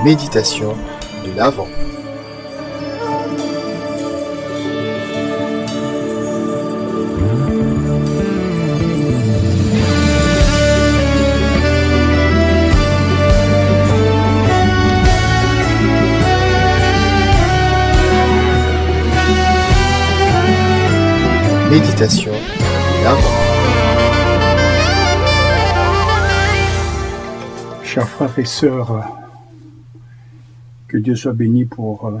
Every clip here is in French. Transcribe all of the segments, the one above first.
Méditation de l'Avent. Méditation de l'Avent. Chers frères et sœurs, que Dieu soit béni pour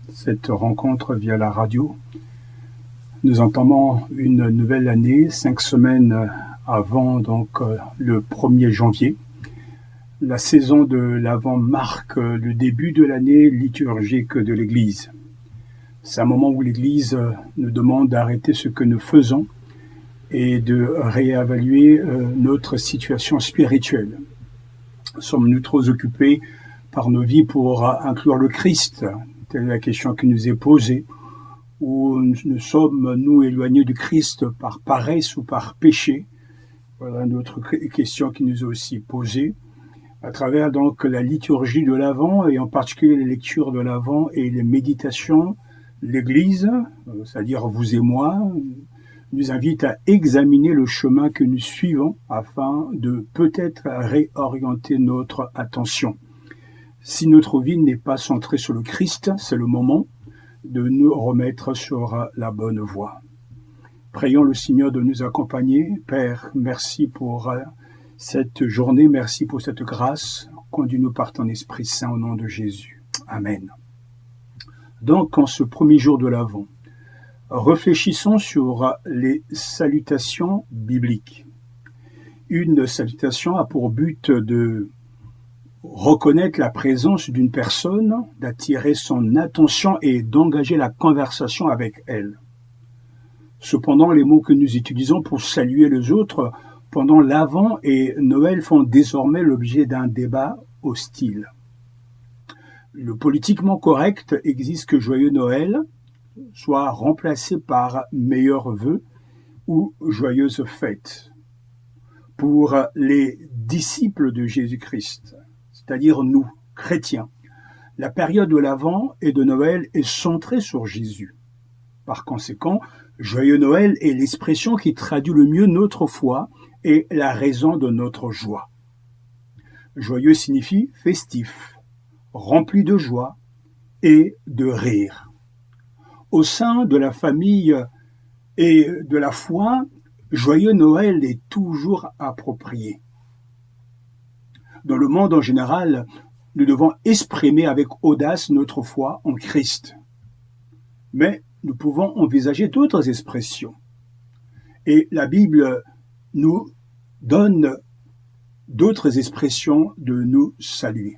cette rencontre via la radio. Nous entamons une nouvelle année, 5 semaines avant le 1er janvier. La saison de l'Avent marque le début de l'année liturgique de l'Église. C'est un moment où l'Église nous demande d'arrêter ce que nous faisons et de réévaluer notre situation spirituelle. Sommes-nous trop occupés par nos vies pour inclure le Christ? Telle est la question qui nous est posée. Ou nous sommes, nous, éloignés du Christ par paresse ou par péché? Voilà une autre question qui nous est aussi posée. À travers donc la liturgie de l'Avent, et en particulier les lectures de l'Avent et les méditations, l'Église, c'est-à-dire vous et moi, nous invite à examiner le chemin que nous suivons afin de peut-être réorienter notre attention. Si notre vie n'est pas centrée sur le Christ, c'est le moment de nous remettre sur la bonne voie. Prions le Seigneur de nous accompagner. Père, merci pour cette journée, merci pour cette grâce. Conduis-nous par ton Esprit Saint au nom de Jésus. Amen. Donc, en ce premier jour de l'Avent, réfléchissons sur les salutations bibliques. Une salutation a pour but de reconnaître la présence d'une personne, d'attirer son attention et d'engager la conversation avec elle. Cependant, les mots que nous utilisons pour saluer les autres pendant l'Avent et Noël font désormais l'objet d'un débat hostile. Le politiquement correct exige que Joyeux Noël soit remplacé par meilleurs vœux ou joyeuses fêtes. Pour les disciples de Jésus-Christ, c'est-à-dire nous, chrétiens, la période de l'Avent et de Noël est centrée sur Jésus. Par conséquent, Joyeux Noël est l'expression qui traduit le mieux notre foi et la raison de notre joie. Joyeux signifie festif, rempli de joie et de rire. Au sein de la famille et de la foi, Joyeux Noël est toujours approprié. Dans le monde en général, nous devons exprimer avec audace notre foi en Christ. Mais nous pouvons envisager d'autres expressions. Et la Bible nous donne d'autres expressions de nous saluer.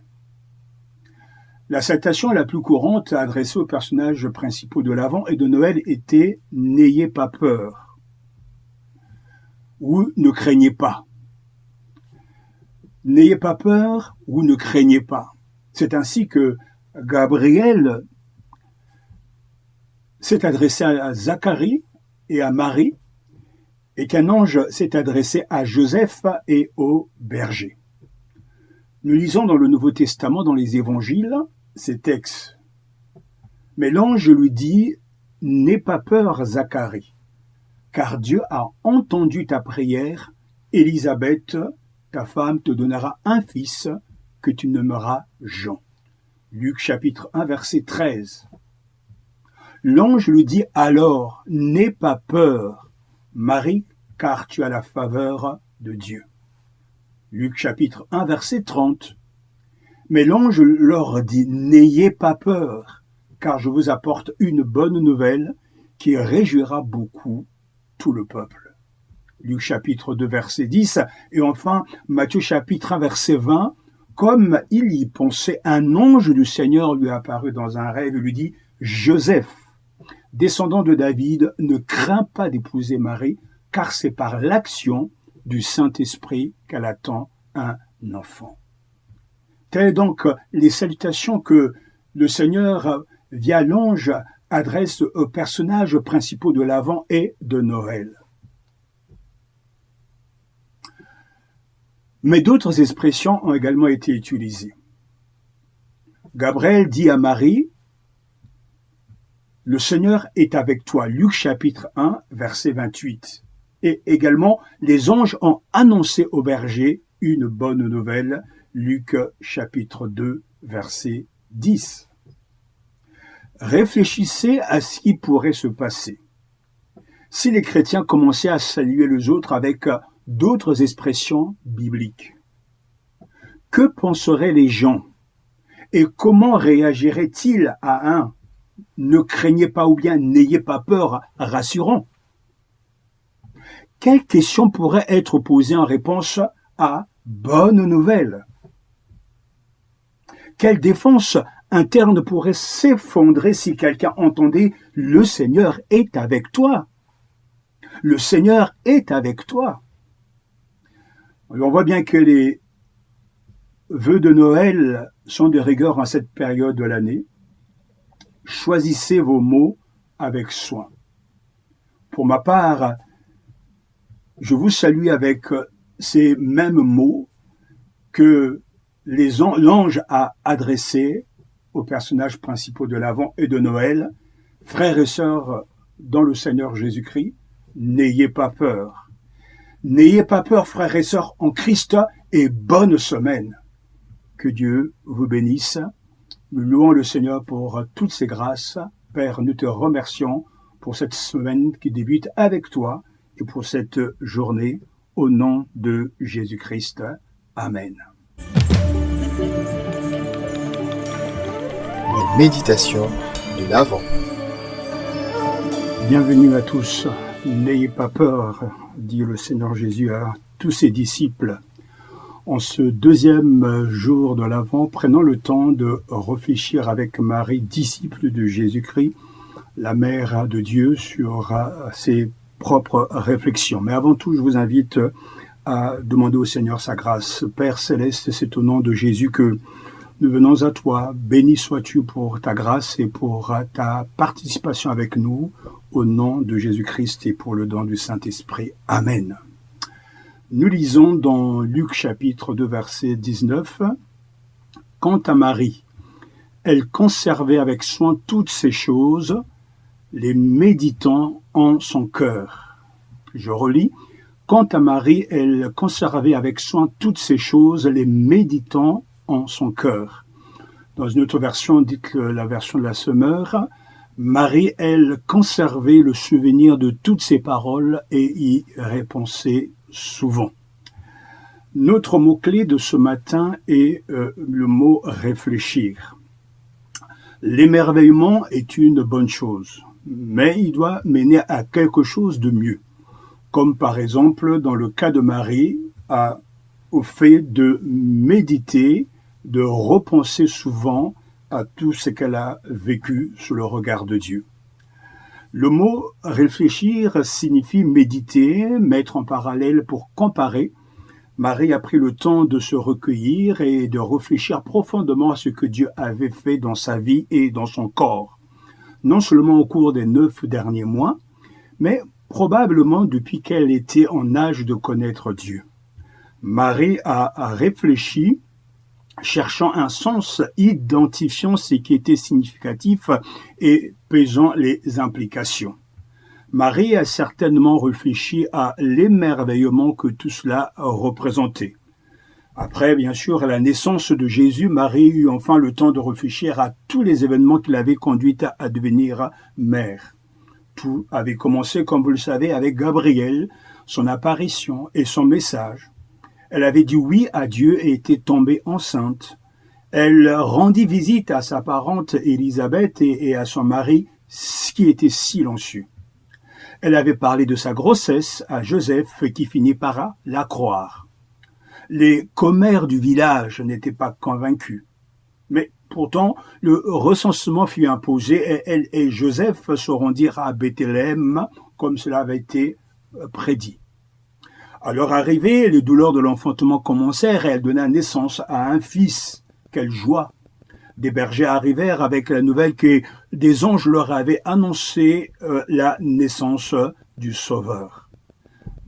La salutation la plus courante adressée aux personnages principaux de l'Avent et de Noël était « N'ayez pas peur » ou « Ne craignez pas ». N'ayez pas peur ou ne craignez pas. C'est ainsi que Gabriel s'est adressé à Zacharie et à Marie et qu'un ange s'est adressé à Joseph et aux bergers. Nous lisons dans le Nouveau Testament, dans les évangiles, ces textes. Mais l'ange lui dit « N'aie pas peur, Zacharie, car Dieu a entendu ta prière, Élisabeth, ta femme te donnera un fils que tu nommeras Jean. » Luc chapitre 1, verset 13. L'ange lui dit alors, n'aie pas peur, Marie, car tu as la faveur de Dieu. Luc chapitre 1, verset 30. Mais l'ange leur dit, n'ayez pas peur, car je vous apporte une bonne nouvelle qui réjouira beaucoup tout le peuple. Luc chapitre 2, verset 10, et enfin Matthieu chapitre 1, verset 20, comme il y pensait, un ange du Seigneur lui apparut dans un rêve et lui dit « Joseph, descendant de David, ne crains pas d'épouser Marie, car c'est par l'action du Saint-Esprit qu'elle attend un enfant. » Telles donc les salutations que le Seigneur, via l'ange, adresse aux personnages principaux de l'Avent et de Noël. Mais d'autres expressions ont également été utilisées. Gabriel dit à Marie, « Le Seigneur est avec toi », Luc chapitre 1, verset 28. Et également, les anges ont annoncé aux bergers une bonne nouvelle, Luc chapitre 2, verset 10. Réfléchissez à ce qui pourrait se passer si les chrétiens commençaient à saluer les autres avec d'autres expressions bibliques. Que penseraient les gens et comment réagiraient-ils à un « ne craignez pas » ou bien « n'ayez pas peur » rassurant? Quelles questions pourraient être posées en réponse à « bonne nouvelle » ? Quelle défense interne pourrait s'effondrer si quelqu'un entendait « Le Seigneur est avec toi ». Le Seigneur est avec toi. On voit bien que les vœux de Noël sont de rigueur en cette période de l'année. Choisissez vos mots avec soin. Pour ma part, je vous salue avec ces mêmes mots que l'ange a adressés aux personnages principaux de l'Avent et de Noël. Frères et sœurs dans le Seigneur Jésus-Christ, n'ayez pas peur. N'ayez pas peur, frères et sœurs en Christ, et bonne semaine. Que Dieu vous bénisse. Nous louons le Seigneur pour toutes ses grâces. Père, nous te remercions pour cette semaine qui débute avec toi et pour cette journée au nom de Jésus-Christ. Amen. Une méditation de l'Avent. Bienvenue à tous. N'ayez pas peur, dit le Seigneur Jésus à tous ses disciples. En ce deuxième jour de l'Avent, prenons le temps de réfléchir avec Marie, disciple de Jésus-Christ, la mère de Dieu, sur ses propres réflexions. Mais avant tout, je vous invite à demander au Seigneur sa grâce. Père Céleste, c'est au nom de Jésus que nous venons à toi. Béni sois-tu pour ta grâce et pour ta participation avec nous, au nom de Jésus-Christ et pour le don du Saint-Esprit. Amen. Nous lisons dans Luc chapitre 2, verset 19. « Quant à Marie, elle conservait avec soin toutes ces choses, les méditant en son cœur. » Je relis. « Quant à Marie, elle conservait avec soin toutes ces choses, les méditant en son cœur. » Dans une autre version, dites la version de la Semeur, Marie, elle conservait le souvenir de toutes ces paroles et y répondait souvent. Notre mot-clé de ce matin est le mot « réfléchir ». L'émerveillement est une bonne chose, mais il doit mener à quelque chose de mieux, comme par exemple dans le cas de Marie, au fait de méditer, de repenser souvent à tout ce qu'elle a vécu sous le regard de Dieu. Le mot « réfléchir » signifie méditer, mettre en parallèle pour comparer. Marie a pris le temps de se recueillir et de réfléchir profondément à ce que Dieu avait fait dans sa vie et dans son corps. Non seulement au cours des 9 derniers mois, mais probablement depuis qu'elle était en âge de connaître Dieu. Marie a réfléchi, cherchant un sens, identifiant ce qui était significatif et pesant les implications. Marie a certainement réfléchi à l'émerveillement que tout cela représentait. Après, bien sûr, à la naissance de Jésus, Marie eut enfin le temps de réfléchir à tous les événements qui l'avaient conduite à devenir mère. Tout avait commencé, comme vous le savez, avec Gabriel, son apparition et son message. Elle avait dit oui à Dieu et était tombée enceinte. Elle rendit visite à sa parente Élisabeth et à son mari, qui était silencieux. Elle avait parlé de sa grossesse à Joseph, qui finit par la croire. Les commères du village n'étaient pas convaincus. Mais pourtant, le recensement fut imposé et elle et Joseph se rendirent à Bethléem, comme cela avait été prédit. À leur arrivée, les douleurs de l'enfantement commencèrent et elle donna naissance à un fils. Quelle joie! Des bergers arrivèrent avec la nouvelle que des anges leur avaient annoncé la naissance du Sauveur.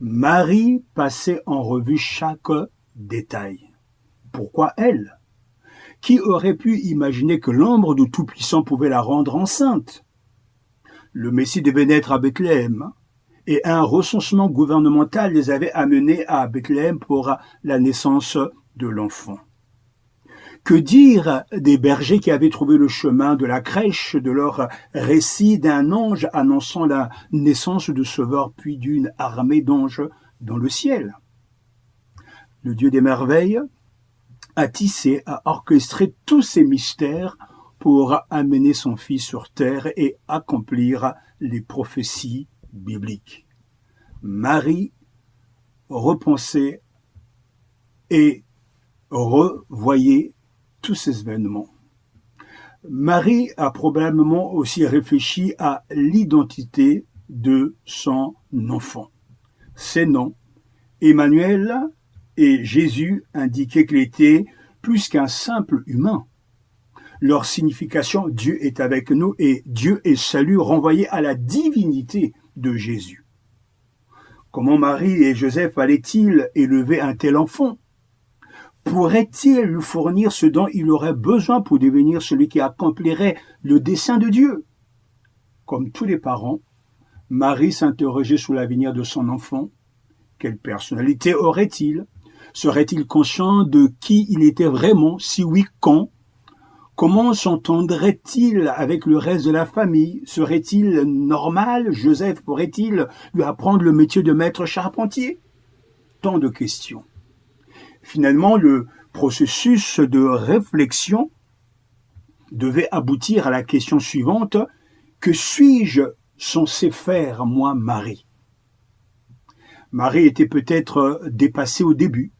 Marie passait en revue chaque détail. Pourquoi elle? Qui aurait pu imaginer que l'ombre du Tout-Puissant pouvait la rendre enceinte? Le Messie devait naître à Bethléem, et un recensement gouvernemental les avait amenés à Bethléem pour la naissance de l'enfant. Que dire des bergers qui avaient trouvé le chemin de la crèche, de leur récit d'un ange annonçant la naissance du Sauveur, puis d'une armée d'anges dans le ciel? Le Dieu des merveilles a tissé, a orchestré tous ces mystères pour amener son Fils sur terre et accomplir les prophéties bibliques. Marie repensait et revoyait tous ces événements. Marie a probablement aussi réfléchi à l'identité de son enfant. Ses noms, Emmanuel et Jésus, indiquaient qu'il était plus qu'un simple humain. Leur signification, Dieu est avec nous, et Dieu est salut, renvoyé à la divinité de Jésus. Comment Marie et Joseph allaient-ils élever un tel enfant? Pourrait-il lui fournir ce dont il aurait besoin pour devenir celui qui accomplirait le dessein de Dieu? Comme tous les parents, Marie s'interrogeait sur l'avenir de son enfant. Quelle personnalité aurait-il? Serait-il conscient de qui il était vraiment? Si oui, quand? Comment s'entendrait-il avec le reste de la famille? Serait-il normal? Joseph pourrait-il lui apprendre le métier de maître charpentier? Tant de questions. Finalement, le processus de réflexion devait aboutir à la question suivante: que suis-je censé faire, moi, Marie? Marie était peut-être dépassée au début,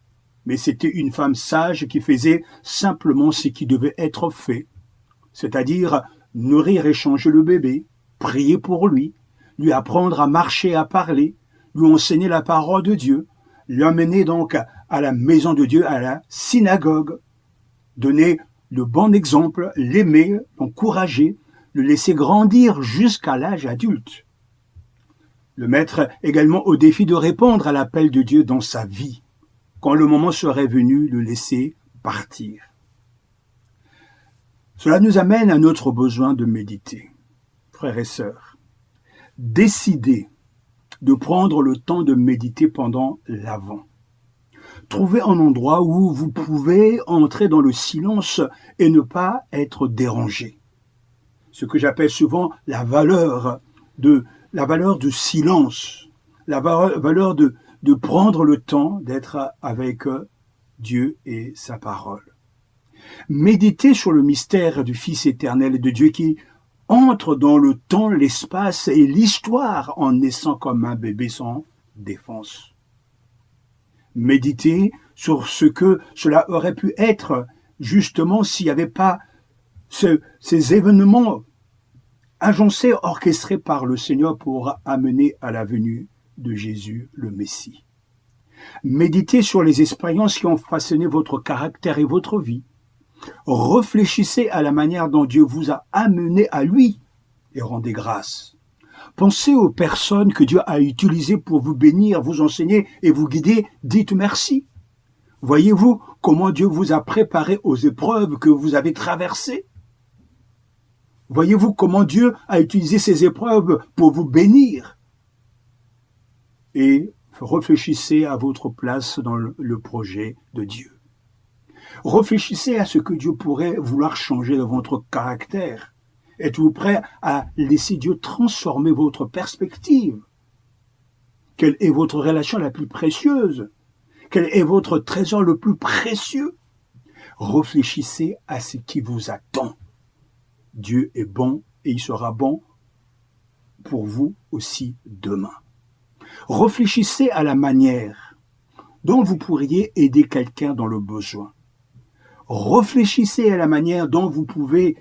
mais c'était une femme sage qui faisait simplement ce qui devait être fait, c'est-à-dire nourrir et changer le bébé, prier pour lui apprendre à marcher, à parler, lui enseigner la parole de Dieu, l'amener donc à la maison de Dieu, à la synagogue, donner le bon exemple, l'aimer, l'encourager, le laisser grandir jusqu'à l'âge adulte. Le mettre également au défi de répondre à l'appel de Dieu dans sa vie. Quand le moment serait venu, le laisser partir. Cela nous amène à notre besoin de méditer. Frères et sœurs, décidez de prendre le temps de méditer pendant l'Avent. Trouvez un endroit où vous pouvez entrer dans le silence et ne pas être dérangé. Ce que j'appelle souvent la valeur du silence, la valeur de prendre le temps d'être avec Dieu et sa parole. Méditez sur le mystère du Fils éternel et de Dieu qui entre dans le temps, l'espace et l'histoire en naissant comme un bébé sans défense. Méditez sur ce que cela aurait pu être justement s'il n'y avait pas ces événements agencés, orchestrés par le Seigneur pour amener à la venue de Jésus le Messie. Méditez sur les expériences qui ont façonné votre caractère et votre vie. Réfléchissez à la manière dont Dieu vous a amené à lui et rendez grâce. Pensez aux personnes que Dieu a utilisées pour vous bénir, vous enseigner et vous guider. Dites merci. Voyez-vous comment Dieu vous a préparé aux épreuves que vous avez traversées? Voyez-vous comment Dieu a utilisé ces épreuves pour vous bénir? Et réfléchissez à votre place dans le projet de Dieu. Réfléchissez à ce que Dieu pourrait vouloir changer dans votre caractère. Êtes-vous prêt à laisser Dieu transformer votre perspective? Quelle est votre relation la plus précieuse? Quel est votre trésor le plus précieux? Réfléchissez à ce qui vous attend. Dieu est bon et il sera bon pour vous aussi demain. Réfléchissez à la manière dont vous pourriez aider quelqu'un dans le besoin. Réfléchissez à la manière dont vous pouvez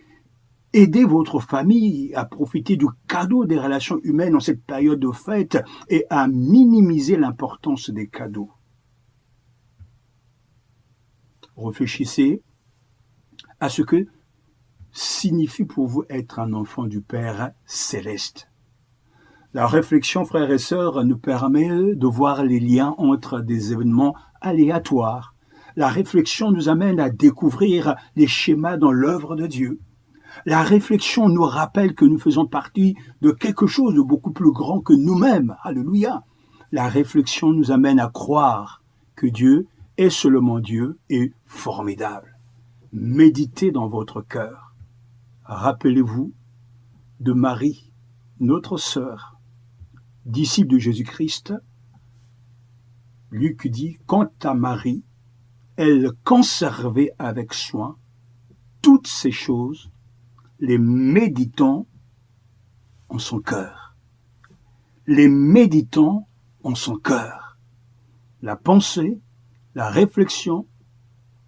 aider votre famille à profiter du cadeau des relations humaines en cette période de fête et à minimiser l'importance des cadeaux. Réfléchissez à ce que signifie pour vous être un enfant du Père céleste. La réflexion, frères et sœurs, nous permet de voir les liens entre des événements aléatoires, La réflexion nous amène à découvrir les schémas dans l'œuvre de Dieu. La réflexion nous rappelle que nous faisons partie de quelque chose de beaucoup plus grand que nous-mêmes. Alléluia. La réflexion nous amène à croire que Dieu est seulement Dieu et formidable. Méditez dans votre cœur. Rappelez-vous de Marie, notre sœur, disciple de Jésus-Christ. Luc dit, quant à Marie, elle conservait avec soin toutes ces choses, les méditant en son cœur. Les méditant en son cœur. La pensée, la réflexion,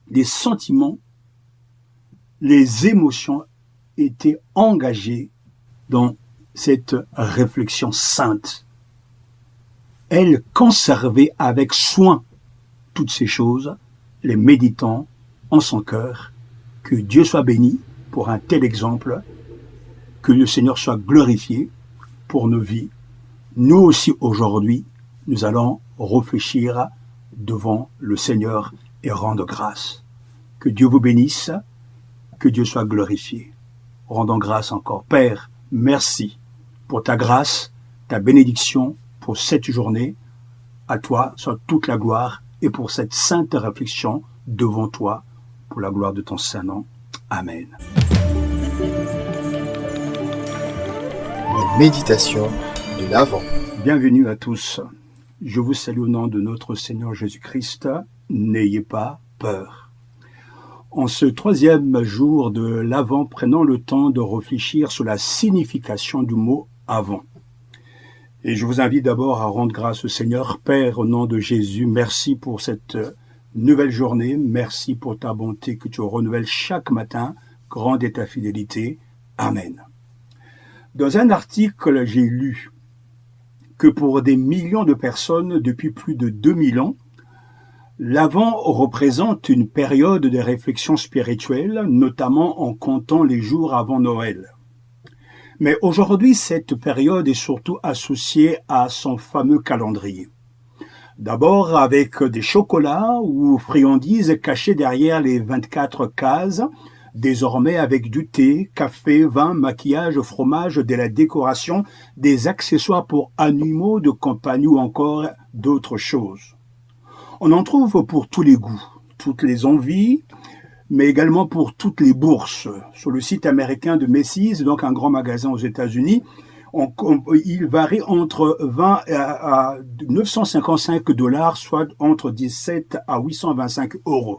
les sentiments, les émotions étaient engagées dans cette réflexion sainte. Elle conservait avec soin toutes ces choses, les méditant en son cœur. Que Dieu soit béni pour un tel exemple, que le Seigneur soit glorifié pour nos vies. Nous aussi aujourd'hui, nous allons réfléchir devant le Seigneur et rendre grâce. Que Dieu vous bénisse, que Dieu soit glorifié. Rendons grâce encore. Père, merci pour ta grâce, ta bénédiction pour cette journée. À toi soit toute la gloire et pour cette sainte réflexion devant toi, pour la gloire de ton Saint-Nom. Amen. Une méditation de l'Avent. Bienvenue à tous. Je vous salue au nom de notre Seigneur Jésus-Christ. N'ayez pas peur. En ce 3e jour de l'Avent, prenons le temps de réfléchir sur la signification du mot « Avant ». Et je vous invite d'abord à rendre grâce au Seigneur. Père, au nom de Jésus, merci pour cette nouvelle journée. Merci pour ta bonté que tu renouvelles chaque matin. Grande est ta fidélité. Amen. Dans un article, j'ai lu que pour des millions de personnes depuis plus de 2000 ans, l'Avent représente une période de réflexion spirituelle, notamment en comptant les jours avant Noël. Mais aujourd'hui, cette période est surtout associée à son fameux calendrier. D'abord avec des chocolats ou friandises cachées derrière les 24 cases, désormais avec du thé, café, vin, maquillage, fromage, de la décoration, des accessoires pour animaux de compagnie ou encore d'autres choses. On en trouve pour tous les goûts, toutes les envies, mais également pour toutes les bourses. Sur le site américain de Macy's, donc un grand magasin aux États-Unis, il varie entre 20 à 955 $, soit entre 17 à 825 €.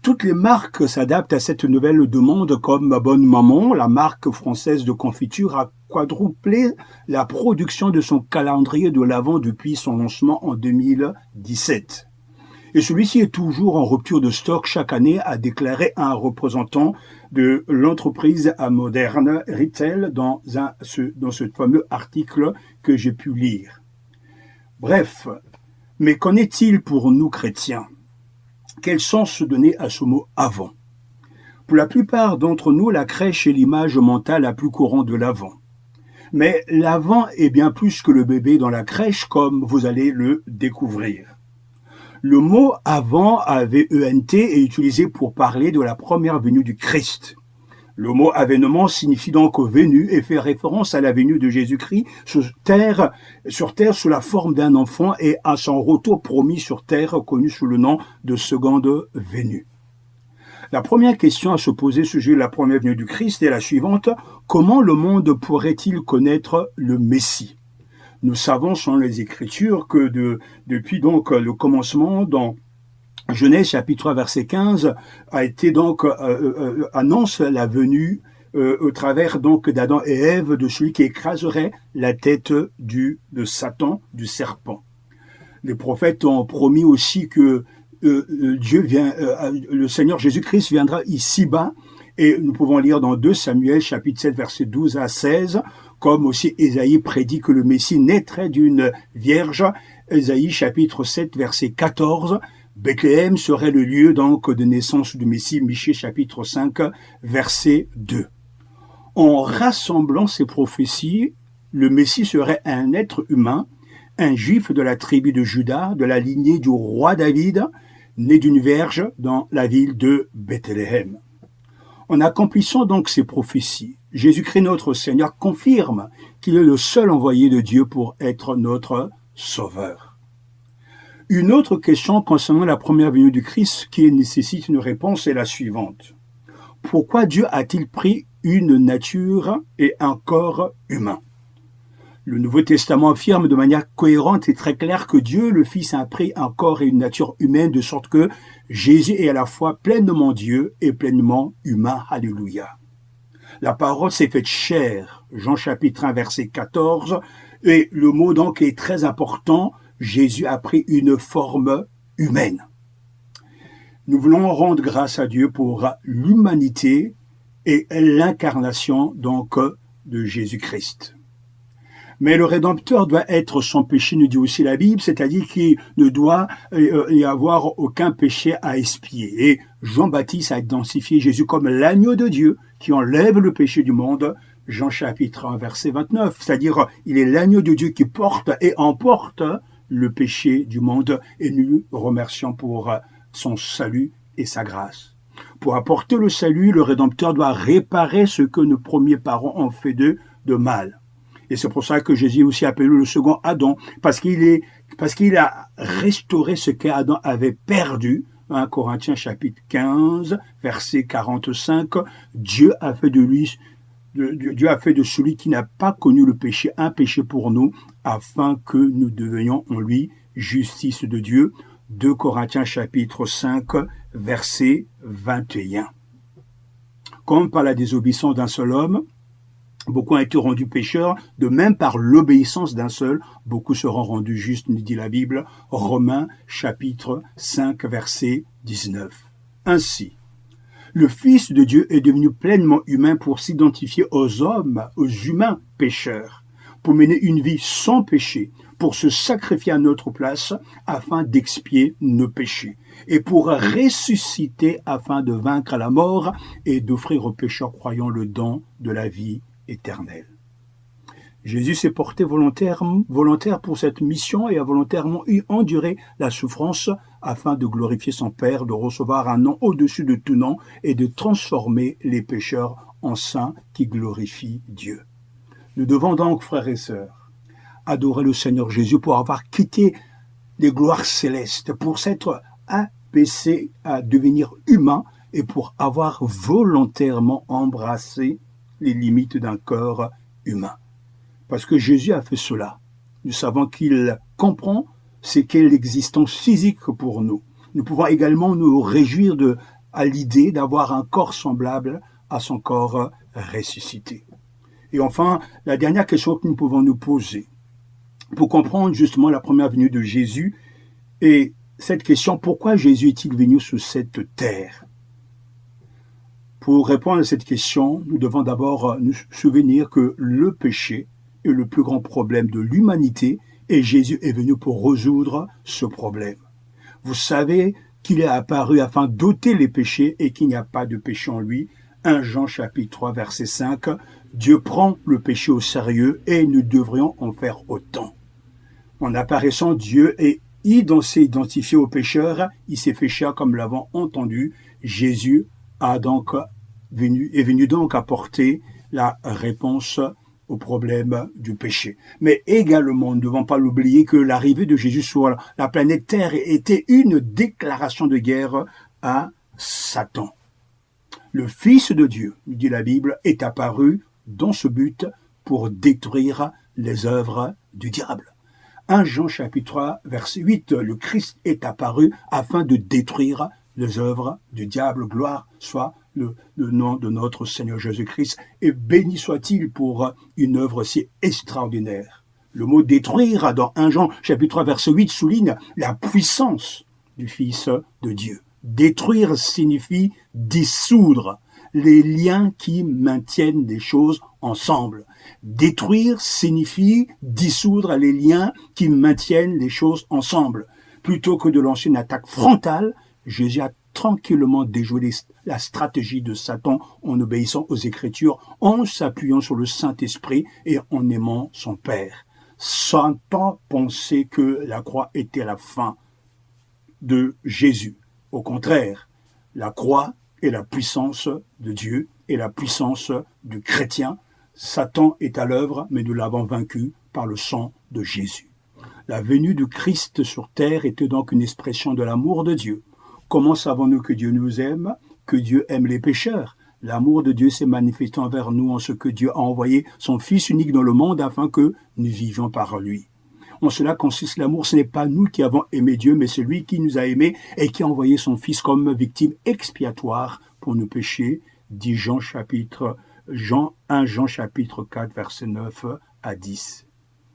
Toutes les marques s'adaptent à cette nouvelle demande, comme Bonne Maman, la marque française de confiture, a quadruplé la production de son calendrier de l'Avent depuis son lancement en 2017. Et celui-ci est toujours en rupture de stock chaque année, a déclaré un représentant de l'entreprise Modern Retail dans ce fameux article que j'ai pu lire. Bref, mais qu'en est-il pour nous chrétiens ? Quel sens se donner à ce mot « avant » ? Pour la plupart d'entre nous, la crèche est l'image mentale la plus courante de l'Avent. Mais l'Avent est bien plus que le bébé dans la crèche, comme vous allez le découvrir. Le mot « avant » AVENT est utilisé pour parler de la première venue du Christ. Le mot « avènement » signifie donc « venue » et fait référence à la venue de Jésus-Christ sur terre sous la forme d'un enfant et à son retour promis sur terre, connu sous le nom de seconde venue. La première question à se poser sur la première venue du Christ est la suivante. Comment le monde pourrait-il connaître le Messie ? Nous savons, selon les Écritures, que depuis donc le commencement, dans Genèse chapitre 3 verset 15, a été donc annonce la venue au travers donc d'Adam et Ève de celui qui écraserait la tête de Satan, du serpent. Les prophètes ont promis aussi que le Seigneur Jésus-Christ viendra ici-bas, et nous pouvons lire dans 2 Samuel chapitre 7 verset 12 à 16. Comme aussi Ésaïe prédit que le Messie naîtrait d'une vierge, Ésaïe chapitre 7 verset 14, Bethléem serait le lieu donc de naissance du Messie, Michée chapitre 5 verset 2. En rassemblant ces prophéties, le Messie serait un être humain, un juif de la tribu de Juda, de la lignée du roi David, né d'une vierge dans la ville de Bethléem. En accomplissant donc ces prophéties, Jésus-Christ notre Seigneur confirme qu'il est le seul envoyé de Dieu pour être notre Sauveur. Une autre question concernant la première venue du Christ qui nécessite une réponse est la suivante. Pourquoi Dieu a-t-il pris une nature et un corps humain? Le Nouveau Testament affirme de manière cohérente et très claire que Dieu, le Fils, a pris un corps et une nature humaine de sorte que Jésus est à la fois pleinement Dieu et pleinement humain. Alléluia. La parole s'est faite chair. Jean chapitre 1 verset 14. Et le mot donc est très important. Jésus a pris une forme humaine. Nous voulons rendre grâce à Dieu pour l'humanité et l'incarnation donc de Jésus-Christ. Mais le Rédempteur doit être sans péché, nous dit aussi la Bible, c'est-à-dire qu'il ne doit y avoir aucun péché à expier. Et Jean-Baptiste a identifié Jésus comme l'agneau de Dieu qui enlève le péché du monde. Jean chapitre 1 verset 29, c'est-à-dire il est l'agneau de Dieu qui porte et emporte le péché du monde et nous le remercions pour son salut et sa grâce. Pour apporter le salut, le Rédempteur doit réparer ce que nos premiers parents ont fait de mal. Et c'est pour ça que Jésus est aussi appelé le second Adam, parce qu'il a restauré ce qu'Adam avait perdu. 1 Corinthiens chapitre 15, verset 45, Dieu a fait de celui qui n'a pas connu le péché un péché pour nous, afin que nous devenions en lui justice de Dieu. 2 Corinthiens chapitre 5, verset 21. Comme par la désobéissance d'un seul homme, beaucoup ont été rendus pécheurs, de même par l'obéissance d'un seul, beaucoup seront rendus justes, nous dit la Bible, Romains chapitre 5, verset 19. Ainsi, le Fils de Dieu est devenu pleinement humain pour s'identifier aux hommes, aux humains pécheurs, pour mener une vie sans péché, pour se sacrifier à notre place afin d'expier nos péchés, et pour ressusciter afin de vaincre la mort et d'offrir aux pécheurs croyants le don de la vie éternelle. Jésus s'est porté volontaire pour cette mission et a volontairement enduré la souffrance afin de glorifier son Père, de recevoir un nom au-dessus de tout nom et de transformer les pécheurs en saints qui glorifient Dieu. Nous devons donc, frères et sœurs, adorer le Seigneur Jésus pour avoir quitté les gloires célestes, pour s'être abaissé à devenir humain et pour avoir volontairement embrassé les limites d'un corps humain. Parce que Jésus a fait cela. Nous savons qu'il comprend ce qu'est l'existence physique pour nous. Nous pouvons également nous réjouir à l'idée d'avoir un corps semblable à son corps ressuscité. Et enfin, la dernière question que nous pouvons nous poser pour comprendre justement la première venue de Jésus est cette question: pourquoi Jésus est-il venu sur cette terre? Pour répondre à cette question, nous devons d'abord nous souvenir que le péché est le plus grand problème de l'humanité et Jésus est venu pour résoudre ce problème. Vous savez qu'il est apparu afin d'ôter les péchés et qu'il n'y a pas de péché en lui. 1 Jean chapitre 3 verset 5, Dieu prend le péché au sérieux et nous devrions en faire autant. En apparaissant, Dieu s'est identifié aux pécheurs, il s'est fait chair comme nous l'avons entendu. Jésus est venu donc apporter la réponse au problème du péché. Mais également, nous ne devons pas l'oublier que l'arrivée de Jésus sur la planète Terre était une déclaration de guerre à Satan. Le Fils de Dieu, dit la Bible, est apparu dans ce but pour détruire les œuvres du diable. 1 Jean chapitre 3 verset 8, le Christ est apparu afin de détruire les œuvres du diable. Gloire soit le nom de notre Seigneur Jésus-Christ et béni soit-il pour une œuvre si extraordinaire. Le mot détruire dans 1 Jean chapitre 3 verset 8 souligne la puissance du Fils de Dieu. Détruire signifie dissoudre les liens qui maintiennent des choses ensemble. Détruire signifie dissoudre les liens qui maintiennent les choses ensemble. Plutôt que de lancer une attaque frontale, Jésus a tranquillement déjoué la stratégie de Satan en obéissant aux Écritures, en s'appuyant sur le Saint-Esprit et en aimant son Père. Satan pensait que la croix était la fin de Jésus. Au contraire, la croix est la puissance de Dieu et la puissance du chrétien. Satan est à l'œuvre, mais nous l'avons vaincu par le sang de Jésus. La venue du Christ sur terre était donc une expression de l'amour de Dieu. Comment savons-nous que Dieu nous aime, que Dieu aime les pécheurs? L'amour de Dieu s'est manifesté envers nous en ce que Dieu a envoyé son Fils unique dans le monde afin que nous vivions par lui. En cela consiste l'amour, ce n'est pas nous qui avons aimé Dieu, mais c'est lui qui nous a aimés et qui a envoyé son Fils comme victime expiatoire pour nos péchés, dit Jean 1 Jean chapitre 4, versets 9 à 10.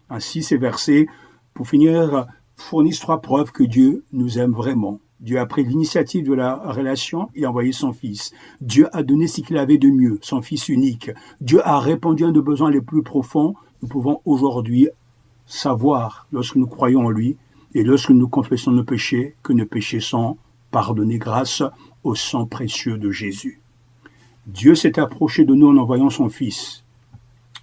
Ainsi, ces versets, pour finir, fournissent 3 preuves que Dieu nous aime vraiment. Dieu a pris l'initiative de la relation et a envoyé son Fils. Dieu a donné ce qu'il avait de mieux, son Fils unique. Dieu a répondu à nos besoins les plus profonds. Nous pouvons aujourd'hui savoir, lorsque nous croyons en lui et lorsque nous confessons nos péchés, que nos péchés sont pardonnés grâce au sang précieux de Jésus. Dieu s'est approché de nous en envoyant son Fils,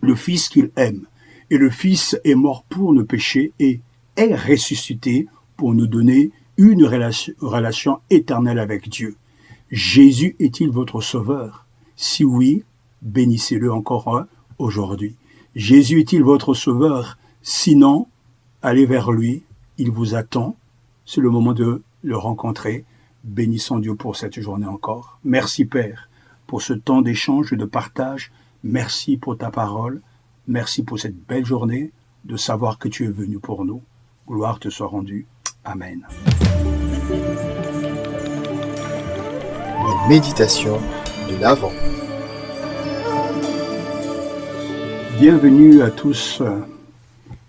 le Fils qu'il aime. Et le Fils est mort pour nos péchés et est ressuscité pour nous donner une relation éternelle avec Dieu. Jésus est-il votre sauveur? Si oui, bénissez-le encore aujourd'hui. Jésus est-il votre sauveur? Sinon, allez vers lui, il vous attend. C'est le moment de le rencontrer. Bénissons Dieu pour cette journée encore. Merci Père pour ce temps d'échange et de partage. Merci pour ta parole. Merci pour cette belle journée de savoir que tu es venu pour nous. Gloire te soit rendue. Amen. Une méditation de l'Avent. Bienvenue à tous.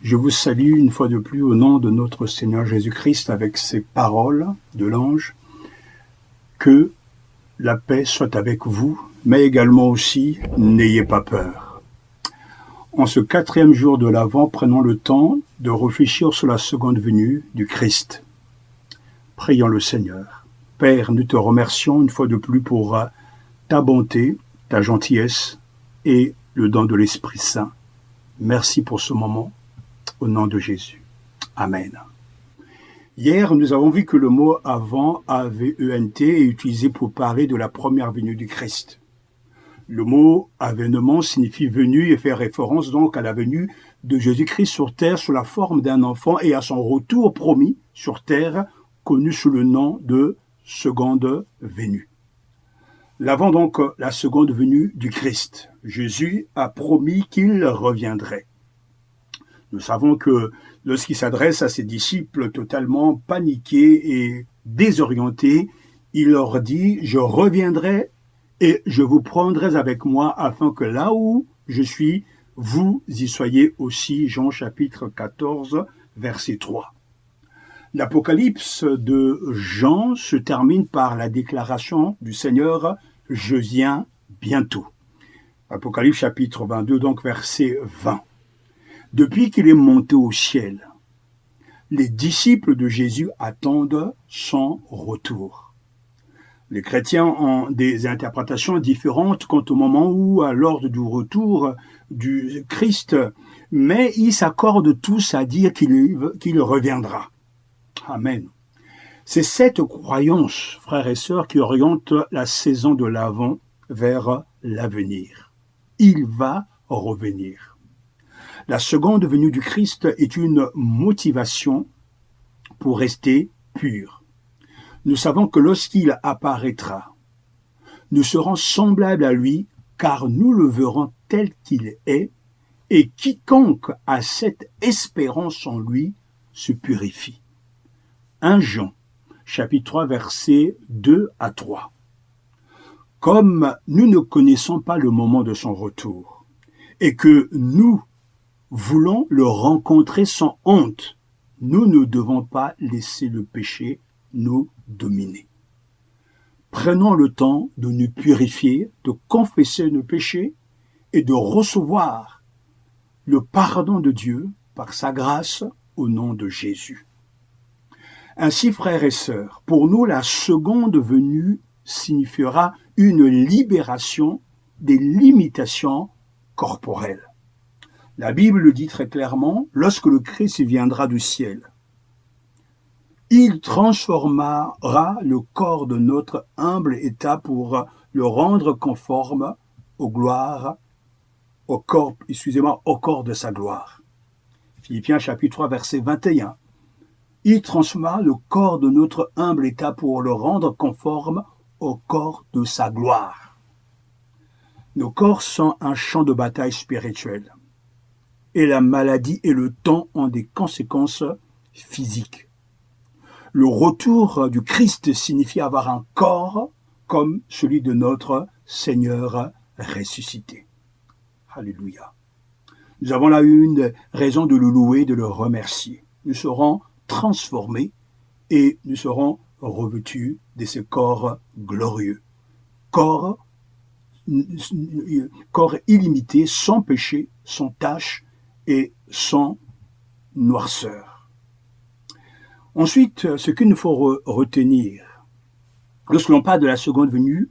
Je vous salue une fois de plus au nom de notre Seigneur Jésus-Christ avec ces paroles de l'ange. Que la paix soit avec vous, mais également aussi, n'ayez pas peur. En ce 4e jour de l'Avent, prenons le temps de réfléchir sur la seconde venue du Christ. Prions le Seigneur. Père, nous te remercions une fois de plus pour ta bonté, ta gentillesse et le don de l'Esprit Saint. Merci pour ce moment, au nom de Jésus. Amen. Hier, nous avons vu que le mot « avant » A-V-E-N-T est utilisé pour parler de la première venue du Christ. Le mot « avènement » signifie « venue » et fait référence donc à la venue de Jésus-Christ sur terre sous la forme d'un enfant et à son retour promis sur terre, connu sous le nom de seconde venue. L'avant donc la seconde venue du Christ. Jésus a promis qu'il reviendrait. Nous savons que lorsqu'il s'adresse à ses disciples totalement paniqués et désorientés, il leur dit « Je reviendrai et je vous prendrai avec moi afin que là où je suis, vous y soyez aussi. » Jean chapitre 14, verset 3. L'Apocalypse de Jean se termine par la déclaration du Seigneur « Je viens bientôt ». Apocalypse chapitre 22, donc verset 20. Depuis qu'il est monté au ciel, les disciples de Jésus attendent son retour. Les chrétiens ont des interprétations différentes quant au moment où, à l'ordre du retour du Christ, mais ils s'accordent tous à dire qu'il reviendra. Amen. C'est cette croyance, frères et sœurs, qui oriente la saison de l'Avent vers l'avenir. Il va revenir. La seconde venue du Christ est une motivation pour rester pur. Nous savons que lorsqu'il apparaîtra, nous serons semblables à lui, car nous le verrons tel qu'il est, et quiconque a cette espérance en lui se purifie. 1 Jean, chapitre 3, versets 2 à 3. Comme nous ne connaissons pas le moment de son retour, et que nous voulons le rencontrer sans honte, nous ne devons pas laisser le péché nous dominer. Prenons le temps de nous purifier, de confesser nos péchés et de recevoir le pardon de Dieu par sa grâce au nom de Jésus. Ainsi, frères et sœurs, pour nous, la seconde venue signifiera une libération des limitations corporelles. La Bible le dit très clairement, lorsque le Christ viendra du ciel, Il transformera le corps de notre humble état pour le rendre conforme au corps de sa gloire. Philippiens chapitre 3, verset 21. Il transformera le corps de notre humble état pour le rendre conforme au corps de sa gloire. Nos corps sont un champ de bataille spirituel. Et la maladie et le temps ont des conséquences physiques. Le retour du Christ signifie avoir un corps comme celui de notre Seigneur ressuscité. Alléluia. Nous avons là une raison de le louer, de le remercier. Nous serons transformés et nous serons revêtus de ce corps glorieux. Corps illimité, sans péché, sans tache et sans noirceur. Ensuite, ce qu'il nous faut retenir, lorsque l'on parle de la seconde venue,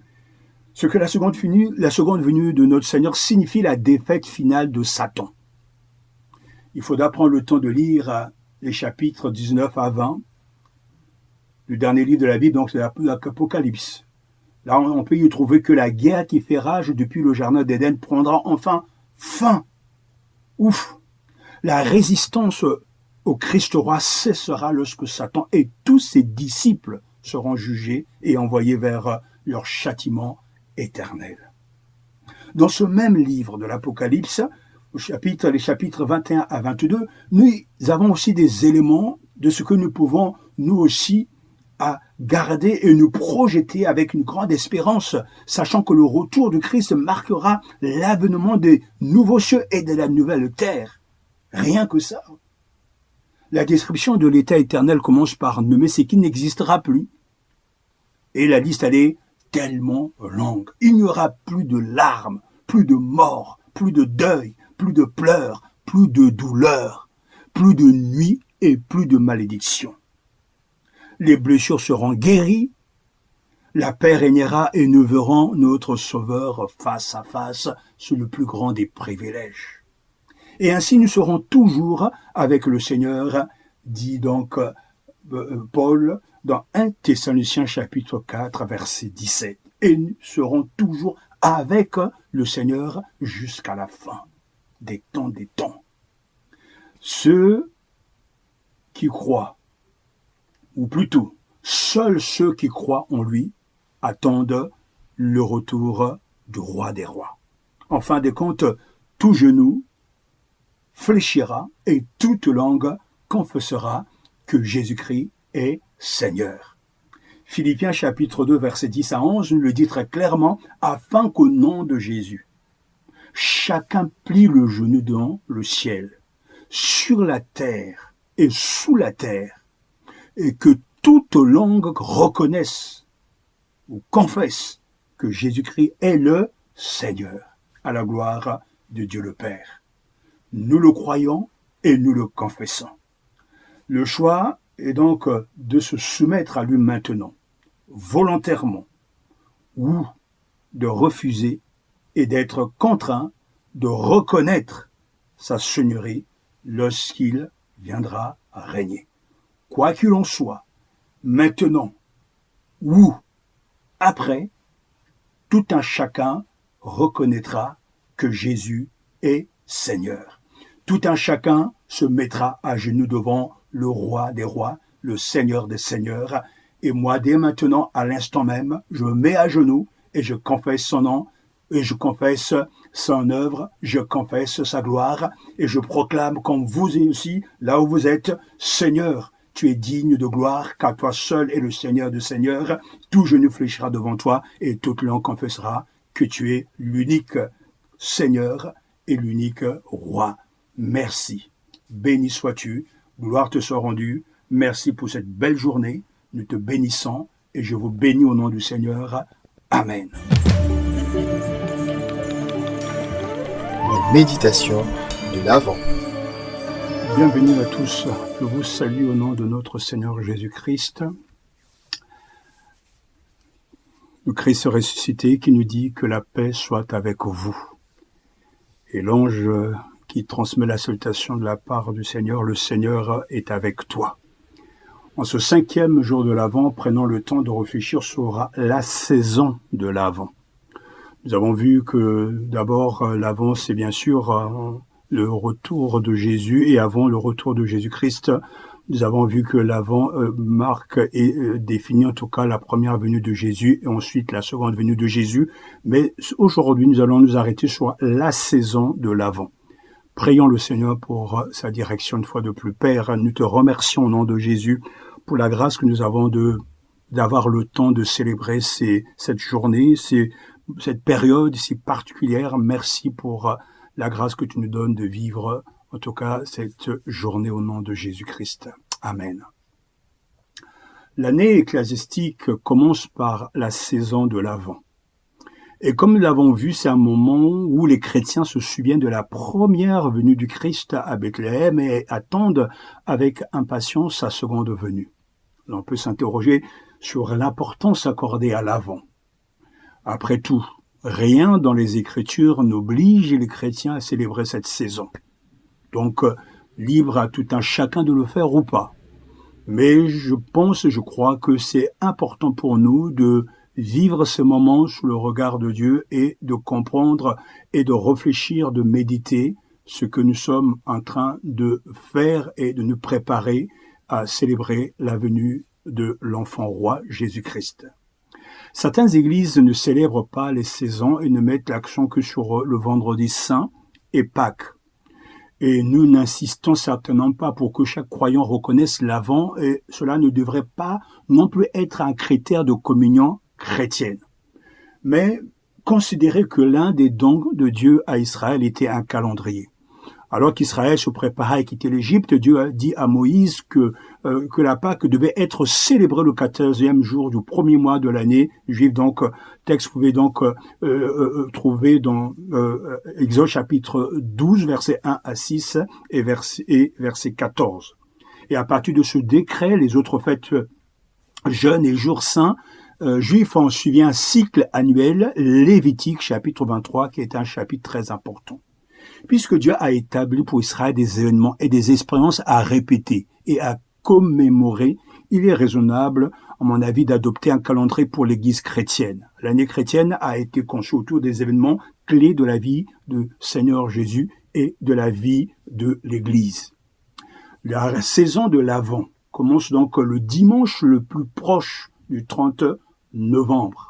ce que la seconde venue de notre Seigneur signifie la défaite finale de Satan. Il faudra prendre le temps de lire les chapitres 19 à 20, le dernier livre de la Bible, donc c'est l'Apocalypse. Là, on peut y trouver que la guerre qui fait rage depuis le jardin d'Éden prendra enfin fin. Ouf! La résistance au Christ roi cessera lorsque Satan et tous ses disciples seront jugés et envoyés vers leur châtiment éternel. Dans ce même livre de l'Apocalypse, les chapitres 21 à 22, nous avons aussi des éléments de ce que nous pouvons, nous aussi, à garder et nous projeter avec une grande espérance, sachant que le retour du Christ marquera l'avènement des nouveaux cieux et de la nouvelle terre. Rien que ça. La description de l'état éternel commence par nommer ce qui n'existera plus. Et la liste, elle est tellement longue. Il n'y aura plus de larmes, plus de mort, plus de deuil, plus de pleurs, plus de douleur, plus de nuit et plus de malédiction. Les blessures seront guéries, la paix régnera et nous verrons notre Sauveur face à face sous le plus grand des privilèges. Et ainsi nous serons toujours avec le Seigneur, dit donc Paul dans 1 Thessaloniciens chapitre 4 verset 17. Et nous serons toujours avec le Seigneur jusqu'à la fin des temps. Ceux qui croient, ou plutôt, seuls ceux qui croient en lui attendent le retour du roi des rois. En fin de compte, tout genou fléchira et toute langue confessera que Jésus-Christ est Seigneur. Philippiens chapitre 2 verset 10 à 11 nous le dit très clairement, afin qu'au nom de Jésus, chacun plie le genou dans le ciel, sur la terre et sous la terre, et que toute langue reconnaisse ou confesse que Jésus-Christ est le Seigneur, à la gloire de Dieu le Père. Nous le croyons et nous le confessons. Le choix est donc de se soumettre à lui maintenant, volontairement, ou de refuser et d'être contraint de reconnaître sa seigneurie lorsqu'il viendra régner. Quoi qu'il en soit, maintenant ou après, tout un chacun reconnaîtra que Jésus est Seigneur. Tout un chacun se mettra à genoux devant le roi des rois, le Seigneur des seigneurs. Et moi, dès maintenant, à l'instant même, je me mets à genoux et je confesse son nom, et je confesse son œuvre, je confesse sa gloire, et je proclame comme vous aussi, là où vous êtes, Seigneur, tu es digne de gloire, car toi seul es le Seigneur de seigneurs. Tout genou fléchira devant toi, et toute langue confessera que tu es l'unique Seigneur et l'unique Roi. Merci. Béni sois-tu, gloire te soit rendue. Merci pour cette belle journée. Nous te bénissons et je vous bénis au nom du Seigneur. Amen. Une méditation de l'Avent. Bienvenue à tous. Je vous salue au nom de notre Seigneur Jésus-Christ. Le Christ ressuscité qui nous dit que la paix soit avec vous. Et l'ange qui transmet la salutation de la part du Seigneur, le Seigneur est avec toi. En ce 5e jour de l'Avent, prenons le temps de réfléchir sur la saison de l'Avent. Nous avons vu que d'abord l'Avent, c'est bien sûr le retour de Jésus, et avant le retour de Jésus-Christ, nous avons vu que l'Avent marque et définit en tout cas la première venue de Jésus et ensuite la seconde venue de Jésus. Mais aujourd'hui, nous allons nous arrêter sur la saison de l'Avent. Prions le Seigneur pour sa direction une fois de plus. Père, nous te remercions au nom de Jésus pour la grâce que nous avons d'avoir le temps de célébrer cette journée, cette période si particulière. Merci pour la grâce que tu nous donnes de vivre, en tout cas, cette journée au nom de Jésus-Christ. Amen. L'année ecclésiastique commence par la saison de l'Avent. Et comme nous l'avons vu, c'est un moment où les chrétiens se souviennent de la première venue du Christ à Bethléem et attendent avec impatience sa seconde venue. On peut s'interroger sur l'importance accordée à l'Avent. Après tout, rien dans les Écritures n'oblige les chrétiens à célébrer cette saison. Donc, libre à tout un chacun de le faire ou pas. Mais je crois que c'est important pour nous de vivre ce moment sous le regard de Dieu et de comprendre et de réfléchir, de méditer ce que nous sommes en train de faire et de nous préparer à célébrer la venue de l'enfant roi Jésus-Christ. Certaines églises ne célèbrent pas les saisons et ne mettent l'accent que sur le vendredi saint et Pâques. Et nous n'insistons certainement pas pour que chaque croyant reconnaisse l'Avent, et cela ne devrait pas non plus être un critère de communion chrétienne. Mais considérez que l'un des dons de Dieu à Israël était un calendrier. Alors qu'Israël se préparait à quitter l'Égypte, Dieu a dit à Moïse que la Pâque devait être célébrée le 14e jour du premier mois de l'année juive. Donc, texte que vous pouvez donc trouver dans Exode chapitre 12, versets 1 à 6 et verset 14. Et à partir de ce décret, les autres fêtes jeûnes et jours saints juifs ont suivi un cycle annuel, Lévitique chapitre 23, qui est un chapitre très important. Puisque Dieu a établi pour Israël des événements et des expériences à répéter et à commémorer, il est raisonnable, à mon avis, d'adopter un calendrier pour l'Église chrétienne. L'année chrétienne a été conçue autour des événements clés de la vie du Seigneur Jésus et de la vie de l'Église. La saison de l'Avent commence donc le dimanche le plus proche du 30 novembre.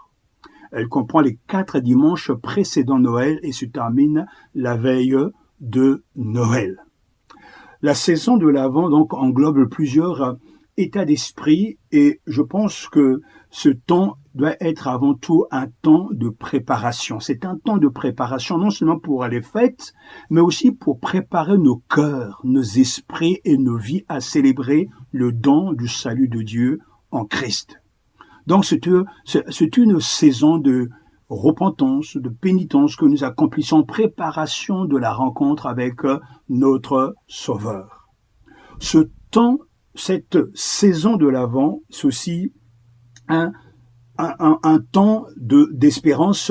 Elle comprend les 4 dimanches précédant Noël et se termine la veille de Noël. La saison de l'Avent donc englobe plusieurs états d'esprit et je pense que ce temps doit être avant tout un temps de préparation. C'est un temps de préparation non seulement pour les fêtes, mais aussi pour préparer nos cœurs, nos esprits et nos vies à célébrer le don du salut de Dieu en Christ. Donc c'est une saison de repentance, de pénitence que nous accomplissons en préparation de la rencontre avec notre Sauveur. Ce temps, cette saison de l'Avent, c'est aussi un temps d'espérance,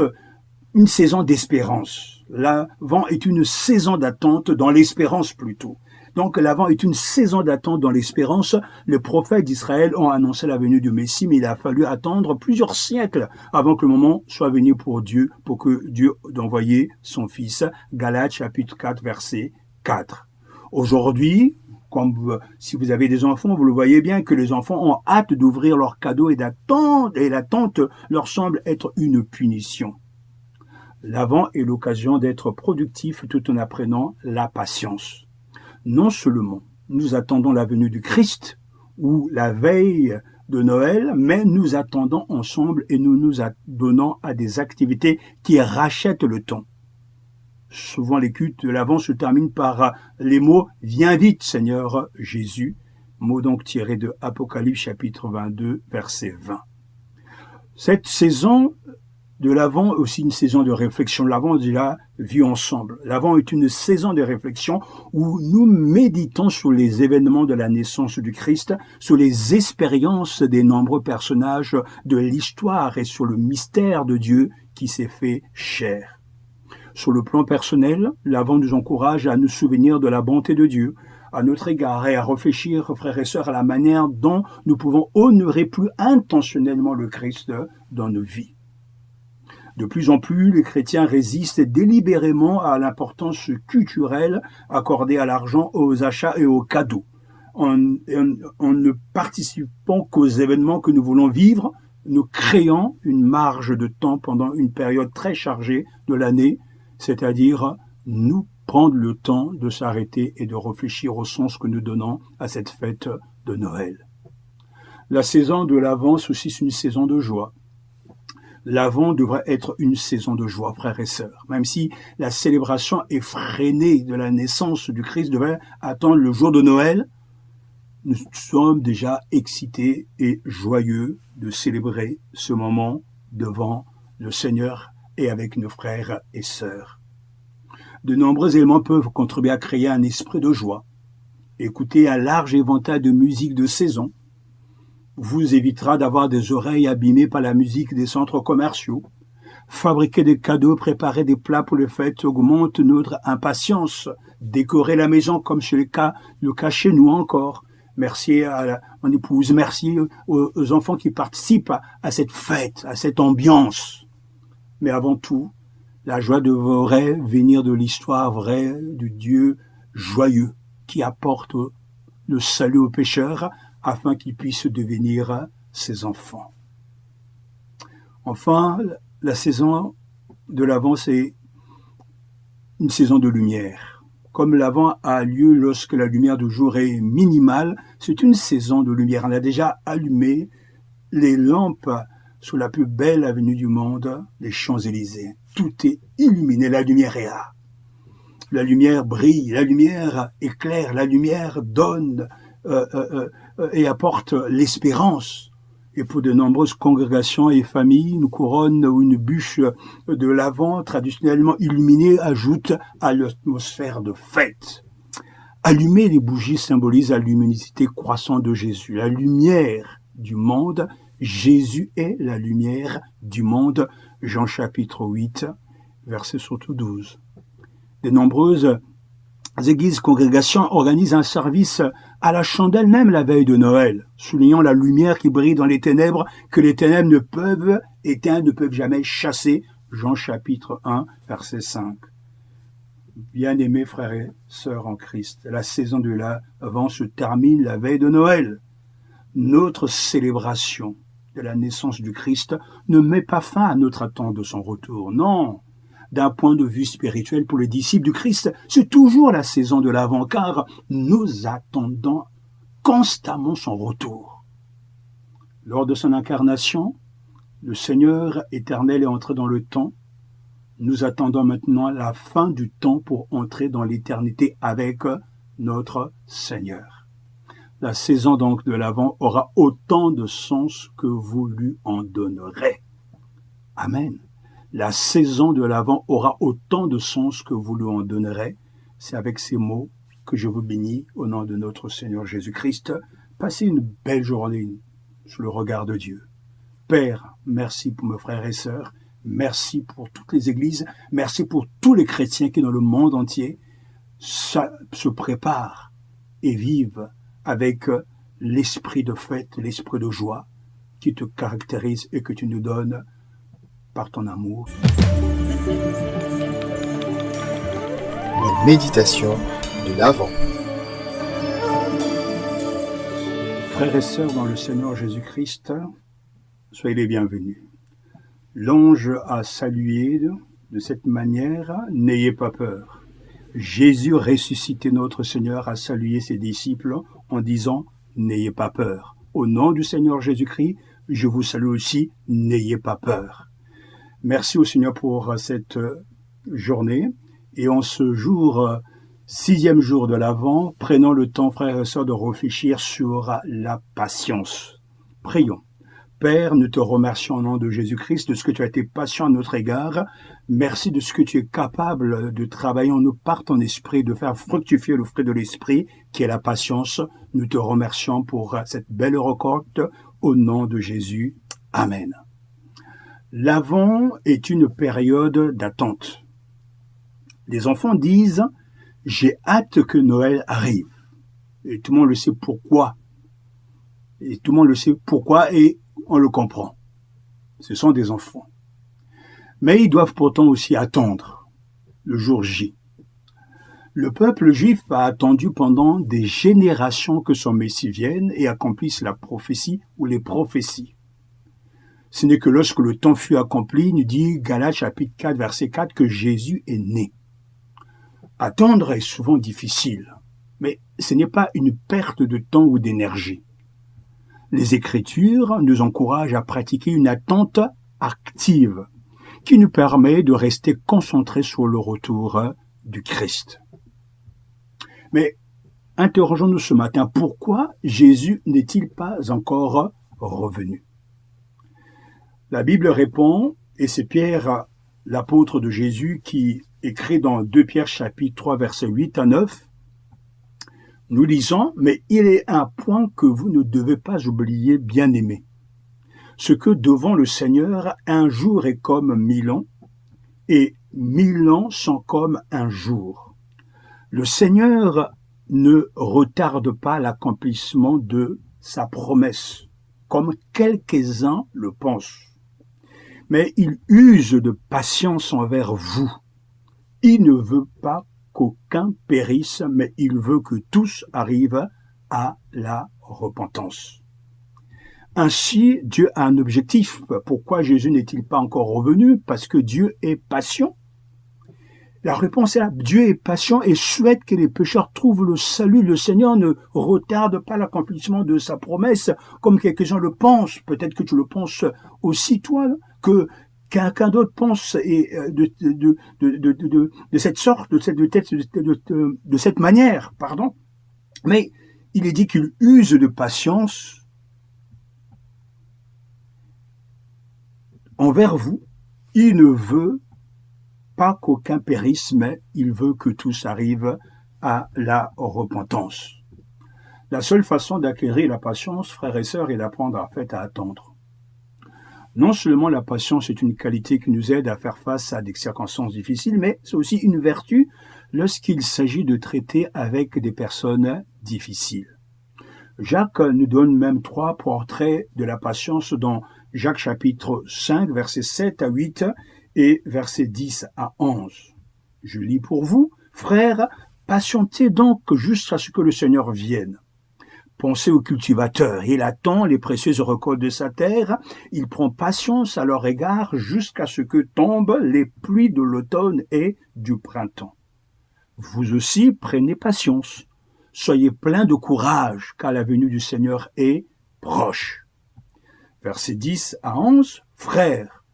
une saison d'espérance. L'Avent est une saison d'attente dans l'espérance plutôt. Donc l'Avent est une saison d'attente dans l'espérance. Les prophètes d'Israël ont annoncé la venue du Messie, mais il a fallu attendre plusieurs siècles avant que le moment soit venu pour que Dieu d'envoyer son Fils. Galates chapitre 4, verset 4. Aujourd'hui, si vous avez des enfants, vous le voyez bien que les enfants ont hâte d'ouvrir leurs cadeaux et l'attente leur semble être une punition. L'Avent est l'occasion d'être productif tout en apprenant la patience. Non seulement nous attendons la venue du Christ ou la veille de Noël, mais nous attendons ensemble et nous nous adonnons à des activités qui rachètent le temps. Souvent les cultes de l'Avent se terminent par les mots « Viens vite, Seigneur Jésus », mot donc tiré de Apocalypse chapitre 22, verset 20. Cette saison de l'Avent est aussi une saison de réflexion. L'Avent est déjà vu ensemble. L'Avent est une saison de réflexion où nous méditons sur les événements de la naissance du Christ, sur les expériences des nombreux personnages de l'histoire et sur le mystère de Dieu qui s'est fait chair. Sur le plan personnel, l'Avent nous encourage à nous souvenir de la bonté de Dieu, à notre égard et à réfléchir, frères et sœurs, à la manière dont nous pouvons honorer plus intentionnellement le Christ dans nos vies. De plus en plus, les chrétiens résistent délibérément à l'importance culturelle accordée à l'argent, aux achats et aux cadeaux. En ne participant qu'aux événements que nous voulons vivre, nous créons une marge de temps pendant une période très chargée de l'année, c'est-à-dire nous prendre le temps de s'arrêter et de réfléchir au sens que nous donnons à cette fête de Noël. La saison de l'Avent, aussi, c'est une saison de joie. L'Avent devrait être une saison de joie, frères et sœurs. Même si la célébration effrénée de la naissance du Christ devait attendre le jour de Noël, nous sommes déjà excités et joyeux de célébrer ce moment devant le Seigneur et avec nos frères et sœurs. De nombreux éléments peuvent contribuer à créer un esprit de joie. Écouter un large éventail de musique de saison vous évitera d'avoir des oreilles abîmées par la musique des centres commerciaux. Fabriquer des cadeaux, préparer des plats pour les fêtes augmente notre impatience. Décorer la maison comme c'est le cas chez nous encore. Merci à mon épouse, merci aux enfants qui participent à cette fête, à cette ambiance. Mais avant tout, la joie devrait venir de l'histoire vraie du Dieu joyeux qui apporte le salut aux pécheurs afin qu'ils puissent devenir ses enfants. Enfin, la saison de l'Avent, c'est une saison de lumière. Comme l'Avent a lieu lorsque la lumière du jour est minimale, c'est une saison de lumière. On a déjà allumé les lampes sur la plus belle avenue du monde, les Champs-Élysées. Tout est illuminé, la lumière est là. La lumière brille, la lumière éclaire, la lumière donne et apporte l'espérance. Et pour de nombreuses congrégations et familles, une couronne ou une bûche de l'Avent traditionnellement illuminée ajoute à l'atmosphère de fête. Allumer les bougies symbolise la luminosité croissante de Jésus, la lumière du monde. Jésus est la lumière du monde. Jean chapitre 8, verset surtout 12. De nombreuses églises, congrégations organisent un service à la chandelle même la veille de Noël, soulignant la lumière qui brille dans les ténèbres, que les ténèbres ne peuvent éteindre, ne peuvent jamais chasser. Jean chapitre 1, verset 5. Bien-aimés frères et sœurs en Christ, la saison de l'Avent se termine la veille de Noël. Notre célébration de la naissance du Christ ne met pas fin à notre attente de son retour. Non, d'un point de vue spirituel pour les disciples du Christ, c'est toujours la saison de l'Avent, car nous attendons constamment son retour. Lors de son incarnation, le Seigneur éternel est entré dans le temps. Nous attendons maintenant la fin du temps pour entrer dans l'éternité avec notre Seigneur. La saison donc de l'Avent aura autant de sens que vous lui en donnerez. Amen. La saison de l'Avent aura autant de sens que vous lui en donnerez. C'est avec ces mots que je vous bénis au nom de notre Seigneur Jésus-Christ. Passez une belle journée sous le regard de Dieu. Père, merci pour mes frères et sœurs. Merci pour toutes les églises. Merci pour tous les chrétiens qui dans le monde entier se préparent et vivent avec l'esprit de fête, l'esprit de joie qui te caractérise et que tu nous donnes par ton amour. Une méditation de l'Avent. Frères et sœurs dans le Seigneur Jésus-Christ, soyez les bienvenus. L'ange a salué de cette manière, n'ayez pas peur. Jésus ressuscité notre Seigneur a salué ses disciples en disant, n'ayez pas peur. Au nom du Seigneur Jésus-Christ, je vous salue aussi, n'ayez pas peur. Merci au Seigneur pour cette journée. Et en ce jour, 6e jour de l'Avent, prenons le temps, frères et sœurs, de réfléchir sur la patience. Prions. Père, nous te remercions au nom de Jésus-Christ de ce que tu as été patient à notre égard. Merci de ce que tu es capable de travailler en nous par ton esprit, de faire fructifier le fruit de l'esprit, qui est la patience. Nous te remercions pour cette belle récolte au nom de Jésus. Amen. L'Avent est une période d'attente. Les enfants disent « J'ai hâte que Noël arrive ». et tout le monde le sait pourquoi. Et tout le monde le sait pourquoi et on le comprend. Ce sont des enfants. Mais ils doivent pourtant aussi attendre le jour J. Le peuple juif a attendu pendant des générations que son Messie vienne et accomplisse la prophétie ou les prophéties. Ce n'est que lorsque le temps fut accompli, nous dit Galates chapitre 4, verset 4, que Jésus est né. Attendre est souvent difficile, mais ce n'est pas une perte de temps ou d'énergie. Les Écritures nous encouragent à pratiquer une attente active qui nous permet de rester concentrés sur le retour du Christ. Mais interrogeons-nous ce matin, pourquoi Jésus n'est-il pas encore revenu? La Bible répond, et c'est Pierre, l'apôtre de Jésus, qui écrit dans 2 Pierre chapitre 3, versets 8 à 9, nous lisons, mais il est un point que vous ne devez pas oublier, bien-aimés. Ce que devant le Seigneur, un jour est comme 1000 ans, et 1000 ans sont comme un jour. Le Seigneur ne retarde pas l'accomplissement de sa promesse, comme quelques-uns le pensent. Mais il use de patience envers vous. Il ne veut pas qu'aucun périsse, mais il veut que tous arrivent à la repentance. Ainsi, Dieu a un objectif. Pourquoi Jésus n'est-il pas encore revenu? Parce que Dieu est patient. La réponse est là. Dieu est patient et souhaite que les pécheurs trouvent le salut. Le Seigneur ne retarde pas l'accomplissement de sa promesse, comme quelques-uns le pensent. Peut-être que tu le penses aussi, toi, que quelqu'un d'autre pense et de cette sorte, de cette manière, pardon. Mais il est dit qu'il use de patience envers vous. Il ne veut pas qu'aucun périsse, mais il veut que tous arrivent à la repentance. La seule façon d'acquérir la patience, frères et sœurs, est d'apprendre en fait à attendre. Non seulement la patience est une qualité qui nous aide à faire face à des circonstances difficiles, mais c'est aussi une vertu lorsqu'il s'agit de traiter avec des personnes difficiles. Jacques nous donne même 3 portraits de la patience dans Jacques chapitre 5, versets 7 à 8 et versets 10 à 11. Je lis pour vous, frères, patientez donc jusqu'à ce que le Seigneur vienne. Pensez au cultivateur, il attend les précieuses récoltes de sa terre, il prend patience à leur égard jusqu'à ce que tombent les pluies de l'automne et du printemps. Vous aussi prenez patience, soyez pleins de courage, car la venue du Seigneur est proche. Versets 10 à 11, frères,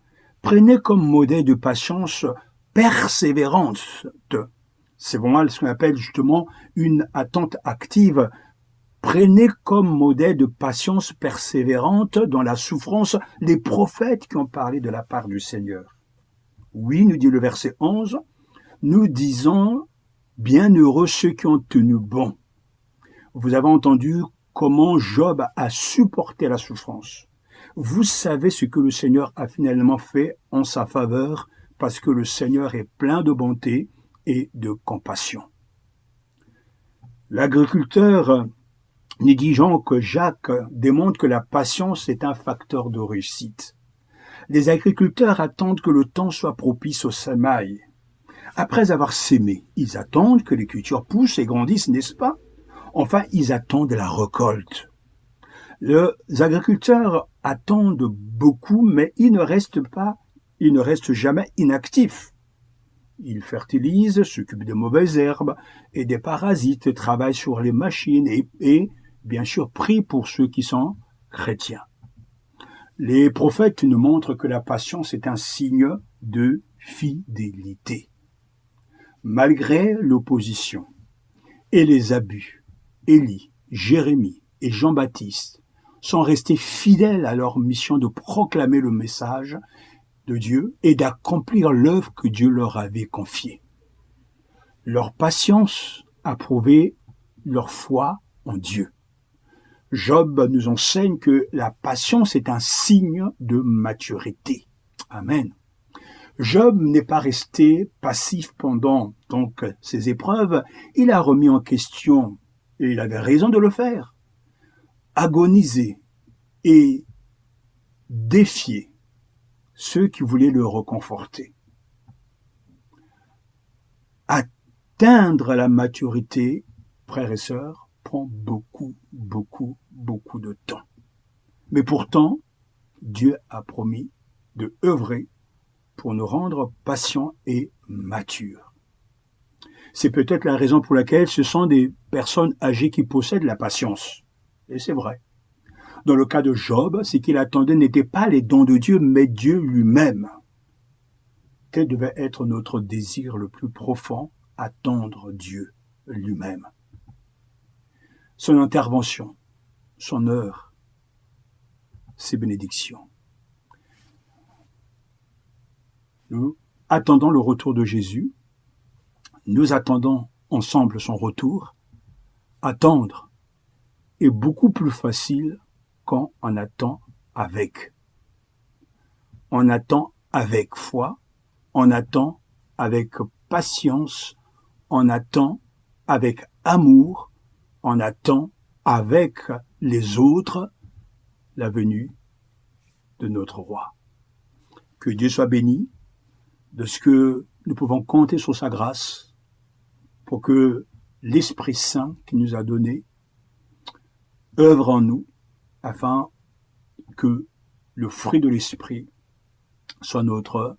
prenez comme modèle de patience persévérante. C'est vraiment ce qu'on appelle justement une attente active. Prenez comme modèle de patience persévérante dans la souffrance les prophètes qui ont parlé de la part du Seigneur. Oui, nous dit le verset 11, nous disons « Bienheureux ceux qui ont tenu bon ». Vous avez entendu comment Job a supporté la souffrance. Vous savez ce que le Seigneur a finalement fait en sa faveur parce que le Seigneur est plein de bonté et de compassion. L'agriculteur négligeant que Jacques démontre que la patience est un facteur de réussite. Les agriculteurs attendent que le temps soit propice au semail. Après avoir sémé, ils attendent que les cultures poussent et grandissent, n'est-ce pas? Enfin, ils attendent la récolte. Les agriculteurs attendent beaucoup, mais ils ne restent jamais inactifs. Ils fertilisent, s'occupent des mauvaises herbes et des parasites, travaillent sur les machines et bien sûr, prient pour ceux qui sont chrétiens. Les prophètes nous montrent que la patience est un signe de fidélité. Malgré l'opposition et les abus, Élie, Jérémie et Jean-Baptiste sont restés fidèles à leur mission de proclamer le message de Dieu et d'accomplir l'œuvre que Dieu leur avait confiée. Leur patience a prouvé leur foi en Dieu. Job nous enseigne que la patience est un signe de maturité. Amen. Job n'est pas resté passif pendant ces épreuves. Il a remis en question et il avait raison de le faire, agoniser et défier ceux qui voulaient le réconforter. Atteindre la maturité, frères et sœurs, prend beaucoup de temps. Mais pourtant, Dieu a promis de œuvrer pour nous rendre patients et matures. C'est peut-être la raison pour laquelle ce sont des personnes âgées qui possèdent la patience. Et c'est vrai. Dans le cas de Job, ce qu'il attendait n'était pas les dons de Dieu, mais Dieu lui-même. Quel devait être notre désir le plus profond? Attendre Dieu lui-même. Son intervention, son heure, ses bénédictions. Nous attendons le retour de Jésus. Nous attendons ensemble son retour. Attendre est beaucoup plus facile quand on attend avec. On attend avec foi, on attend avec patience, on attend avec amour, on attend avec les autres la venue de notre roi. Que Dieu soit béni de ce que nous pouvons compter sur sa grâce pour que l'Esprit Saint qu'il nous a donné œuvre en nous afin que le fruit de l'Esprit soit notre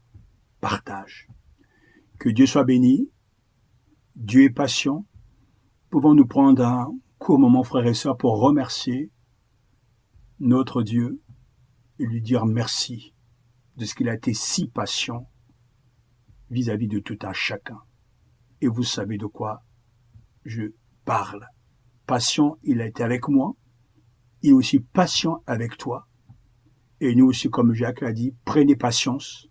partage. Que Dieu soit béni. Dieu est patient. Pouvons-nous prendre un court moment, frères et sœurs, pour remercier notre Dieu et lui dire merci de ce qu'il a été si patient vis-à-vis de tout un chacun. Et vous savez de quoi je parle. Patient, il a été avec moi. Il est aussi patient avec toi. Et nous aussi, comme Jacques l'a dit, prenez patience.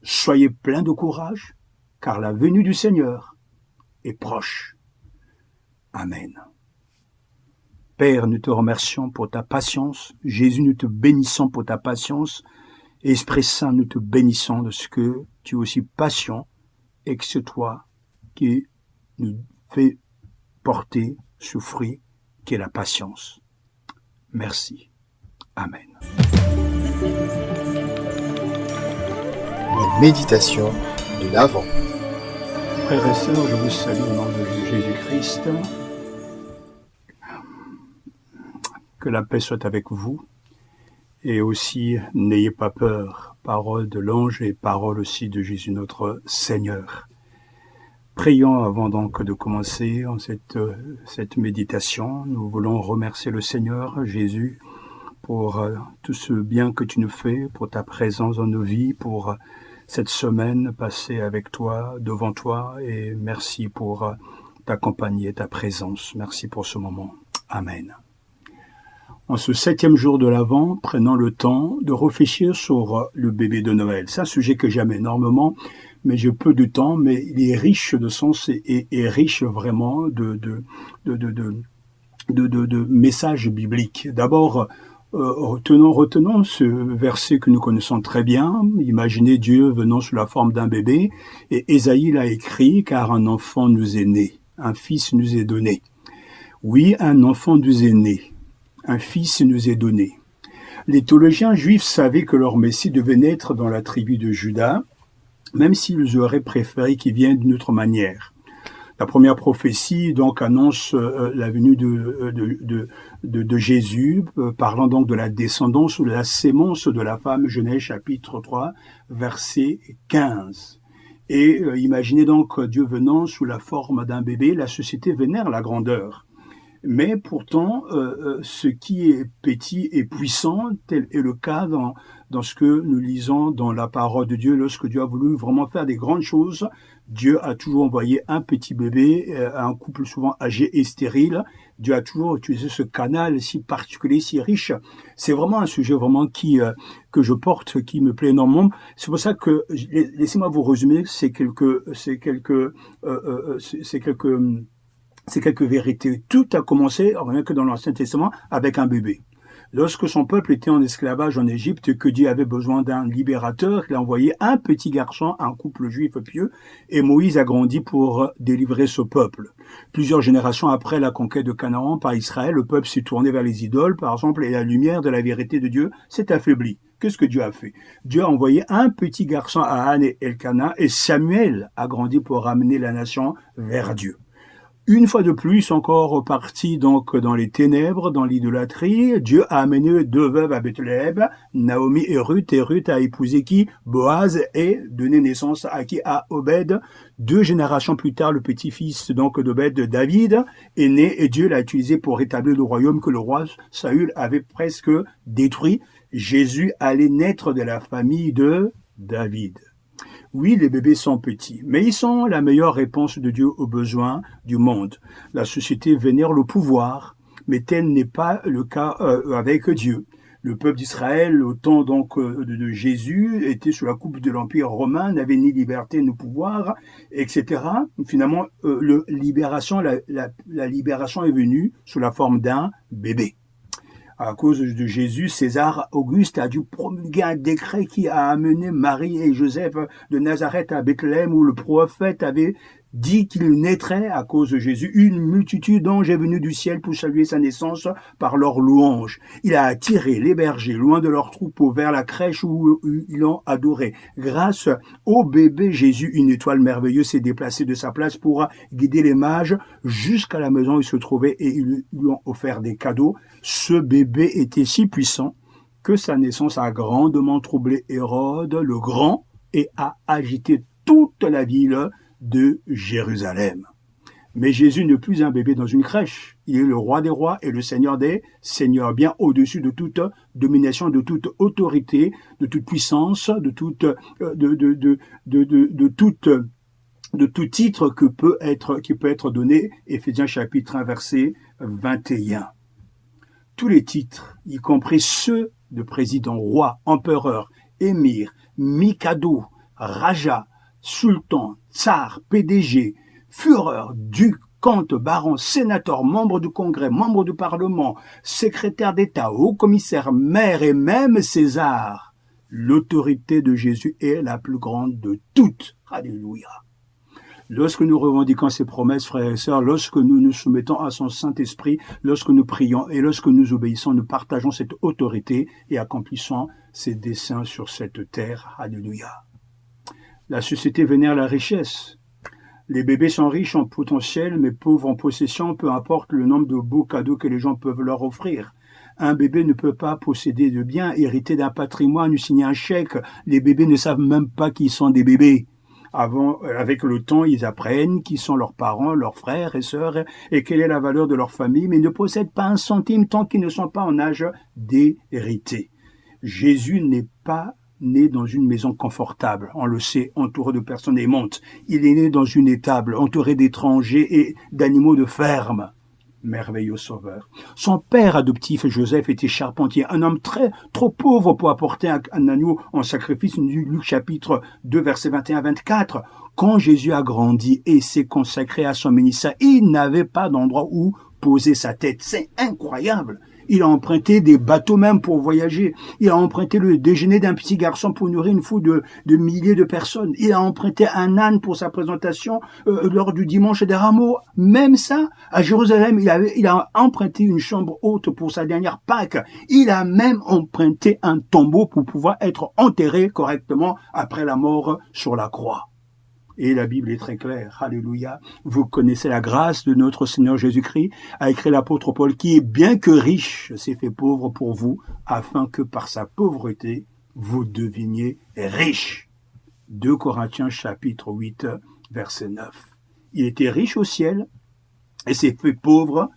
Soyez pleins de courage, car la venue du Seigneur est proche. Amen. Père, nous te remercions pour ta patience. Jésus, nous te bénissons pour ta patience. Esprit Saint, nous te bénissons de ce que tu es aussi patient et que c'est toi qui nous fait porter ce fruit qui est la patience. Merci. Amen. Les méditations de l'Avent. Frères et sœurs, je vous salue au nom de Jésus-Christ. Que la paix soit avec vous. Et aussi, n'ayez pas peur. Parole de l'ange et parole aussi de Jésus notre Seigneur. Prions avant donc de commencer cette méditation. Nous voulons remercier le Seigneur Jésus pour tout ce bien que tu nous fais, pour ta présence dans nos vies, pour cette semaine passée avec toi, devant toi, et merci pour ta compagnie et ta présence. Merci pour ce moment. Amen. En ce 7e jour de l'Avent, prenons le temps de réfléchir sur le bébé de Noël. C'est un sujet que j'aime énormément, mais j'ai peu de temps, mais il est riche de sens et riche vraiment de messages bibliques. D'abord, retenons ce verset que nous connaissons très bien. Imaginez Dieu venant sous la forme d'un bébé, et Ésaïe l'a écrit, car un enfant nous est né, un fils nous est donné. Oui, un enfant nous est né. Un fils nous est donné. Les théologiens juifs savaient que leur Messie devait naître dans la tribu de Juda, même s'ils auraient préféré qu'il vienne d'une autre manière. La première prophétie donc annonce la venue de Jésus, parlant donc de la descendance ou de la sémence de la femme, Genèse chapitre 3, verset 15. Et imaginez donc Dieu venant sous la forme d'un bébé, la société vénère la grandeur. Mais pourtant, ce qui est petit et puissant, tel est le cas dans ce que nous lisons dans la parole de Dieu. Lorsque Dieu a voulu vraiment faire des grandes choses, Dieu a toujours envoyé un petit bébé, un couple souvent âgé et stérile. Dieu a toujours utilisé ce canal si particulier, si riche. C'est vraiment un sujet vraiment que je porte, qui me plaît énormément. C'est pour ça que, laissez-moi vous résumer ces quelques vérités. Tout a commencé, rien que dans l'Ancien Testament, avec un bébé. Lorsque son peuple était en esclavage en Égypte, que Dieu avait besoin d'un libérateur, il a envoyé un petit garçon, un couple juif pieux, et Moïse a grandi pour délivrer ce peuple. Plusieurs générations après la conquête de Canaan par Israël, le peuple s'est tourné vers les idoles, par exemple, et la lumière de la vérité de Dieu s'est affaiblie. Qu'est-ce que Dieu a fait? Dieu a envoyé un petit garçon à Anne et Elkana, et Samuel a grandi pour ramener la nation vers Dieu. Une fois de plus, encore parti donc dans les ténèbres, dans l'idolâtrie, Dieu a amené 2 veuves à Bethléem, Naomi et Ruth a épousé qui? Boaz, et donné naissance à qui? À Obed. 2 générations plus tard, le petit-fils donc d'Obed, David, est né et Dieu l'a utilisé pour rétablir le royaume que le roi Saül avait presque détruit. Jésus allait naître de la famille de David. Oui, les bébés sont petits, mais ils sont la meilleure réponse de Dieu aux besoins du monde. La société vénère le pouvoir, mais tel n'est pas le cas avec Dieu. Le peuple d'Israël, au temps donc de Jésus, était sous la coupe de l'Empire romain, n'avait ni liberté ni pouvoir, etc. Finalement, la libération est venue sous la forme d'un bébé. À cause de Jésus, César Auguste a dû promulguer un décret qui a amené Marie et Joseph de Nazareth à Bethléem, où le prophète avait dit qu'il naîtrait à cause de Jésus. Une multitude d'anges est venue du ciel pour saluer sa naissance par leur louange. Il a attiré les bergers loin de leur troupeau vers la crèche où ils l'ont adoré. Grâce au bébé Jésus, une étoile merveilleuse s'est déplacée de sa place pour guider les mages jusqu'à la maison où il se trouvait et ils lui ont offert des cadeaux. Ce bébé était si puissant que sa naissance a grandement troublé Hérode le Grand et a agité toute la ville de Jérusalem. Mais Jésus n'est plus un bébé dans une crèche. Il est le roi des rois et le seigneur des seigneurs, bien au-dessus de toute domination, de toute autorité, de toute puissance, de tout titre qui peut être donné. Éphésiens chapitre 1 verset 21. Tous les titres, y compris ceux de président, roi, empereur, émir, mikado, raja, sultan, tsar, PDG, Führer, duc, comte, baron, sénateur, membre du Congrès, membre du Parlement, secrétaire d'État, haut-commissaire, maire et même César. L'autorité de Jésus est la plus grande de toutes. Alléluia. Lorsque nous revendiquons ces promesses, frères et sœurs, lorsque nous nous soumettons à son Saint-Esprit, lorsque nous prions et lorsque nous obéissons, nous partageons cette autorité et accomplissons ses desseins sur cette terre. Alléluia. La société vénère la richesse. Les bébés sont riches en potentiel, mais pauvres en possession, peu importe le nombre de beaux cadeaux que les gens peuvent leur offrir. Un bébé ne peut pas posséder de biens, hériter d'un patrimoine ou signer un chèque. Les bébés ne savent même pas qu'ils sont des bébés. Avec le temps, ils apprennent qui sont leurs parents, leurs frères et sœurs, et quelle est la valeur de leur famille, mais ne possèdent pas un centime tant qu'ils ne sont pas en âge d'hériter. Jésus n'est pas né dans une maison confortable, on le sait, entouré de personnes aimantes. Il est né dans une étable, entouré d'étrangers et d'animaux de ferme. Merveilleux sauveur. Son père adoptif, Joseph, était charpentier, un homme trop pauvre pour apporter un agneau en sacrifice. Luc chapitre 2, versets 21-24. Quand Jésus a grandi et s'est consacré à son ministère, il n'avait pas d'endroit où poser sa tête. C'est incroyable. Il a emprunté des bateaux même pour voyager. Il a emprunté le déjeuner d'un petit garçon pour nourrir une foule de milliers de personnes. Il a emprunté un âne pour sa présentation lors du dimanche des Rameaux. Même ça, à Jérusalem, il a emprunté une chambre haute pour sa dernière Pâque. Il a même emprunté un tombeau pour pouvoir être enterré correctement après la mort sur la croix. Et la Bible est très claire. Alléluia. Vous connaissez la grâce de notre Seigneur Jésus-Christ, a écrit l'apôtre Paul, qui est bien que riche, s'est fait pauvre pour vous, afin que par sa pauvreté, vous deveniez riches. 2 Corinthiens chapitre 8, verset 9. Il était riche au ciel et s'est fait pauvre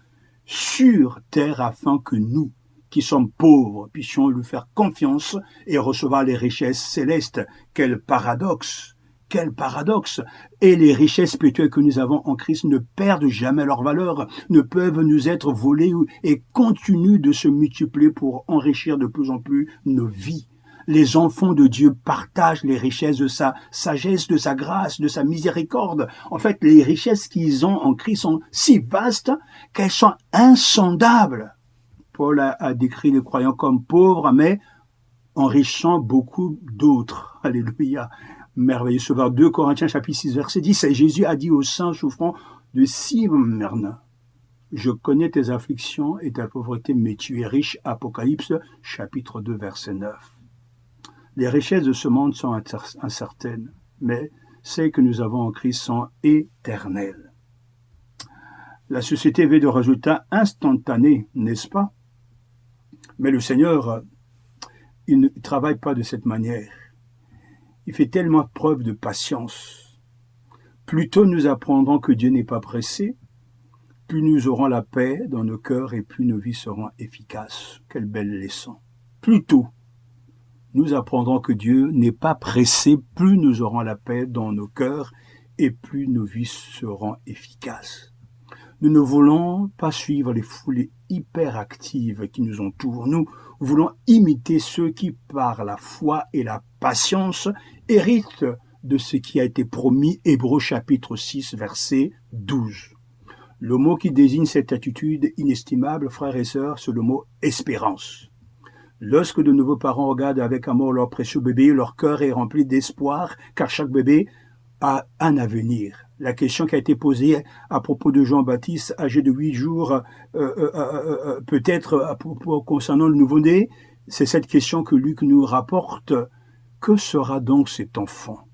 sur terre afin que nous, qui sommes pauvres, puissions lui faire confiance et recevoir les richesses célestes. Quel paradoxe! Quel paradoxe! Et les richesses spirituelles que nous avons en Christ ne perdent jamais leur valeur, ne peuvent nous être volées et continuent de se multiplier pour enrichir de plus en plus nos vies. Les enfants de Dieu partagent les richesses de sa sagesse, de sa grâce, de sa miséricorde. En fait, les richesses qu'ils ont en Christ sont si vastes qu'elles sont insondables. Paul a décrit les croyants comme pauvres, mais enrichissant beaucoup d'autres. Alléluia. Merveilleux ce vers 2 Corinthiens chapitre 6 verset 10. Et Jésus a dit aux saints souffrant de Smyrne, je connais tes afflictions et ta pauvreté, mais tu es riche. Apocalypse chapitre 2 verset 9. Les richesses de ce monde sont incertaines, mais celles que nous avons en Christ sont éternelles. La société veut de résultats instantanés, n'est-ce pas? Mais le Seigneur, il ne travaille pas de cette manière. Il fait tellement preuve de patience. Plus tôt nous apprendrons que Dieu n'est pas pressé, plus nous aurons la paix dans nos cœurs et plus nos vies seront efficaces. Quelle belle leçon. Plus tôt nous apprendrons que Dieu n'est pas pressé, plus nous aurons la paix dans nos cœurs et plus nos vies seront efficaces. Nous ne voulons pas suivre les foules hyperactives qui nous entourent. Nous voulons imiter ceux qui, par la foi et la patience, héritent de ce qui a été promis. Hébreux chapitre 6, verset 12. Le mot qui désigne cette attitude inestimable, frères et sœurs, c'est le mot espérance. Lorsque de nouveaux parents regardent avec amour leur précieux bébé, leur cœur est rempli d'espoir, car chaque bébé a un avenir. La question qui a été posée à propos de Jean-Baptiste, âgé de 8 jours, peut-être concernant le nouveau-né, c'est cette question que Luc nous rapporte. Que sera donc cet enfant?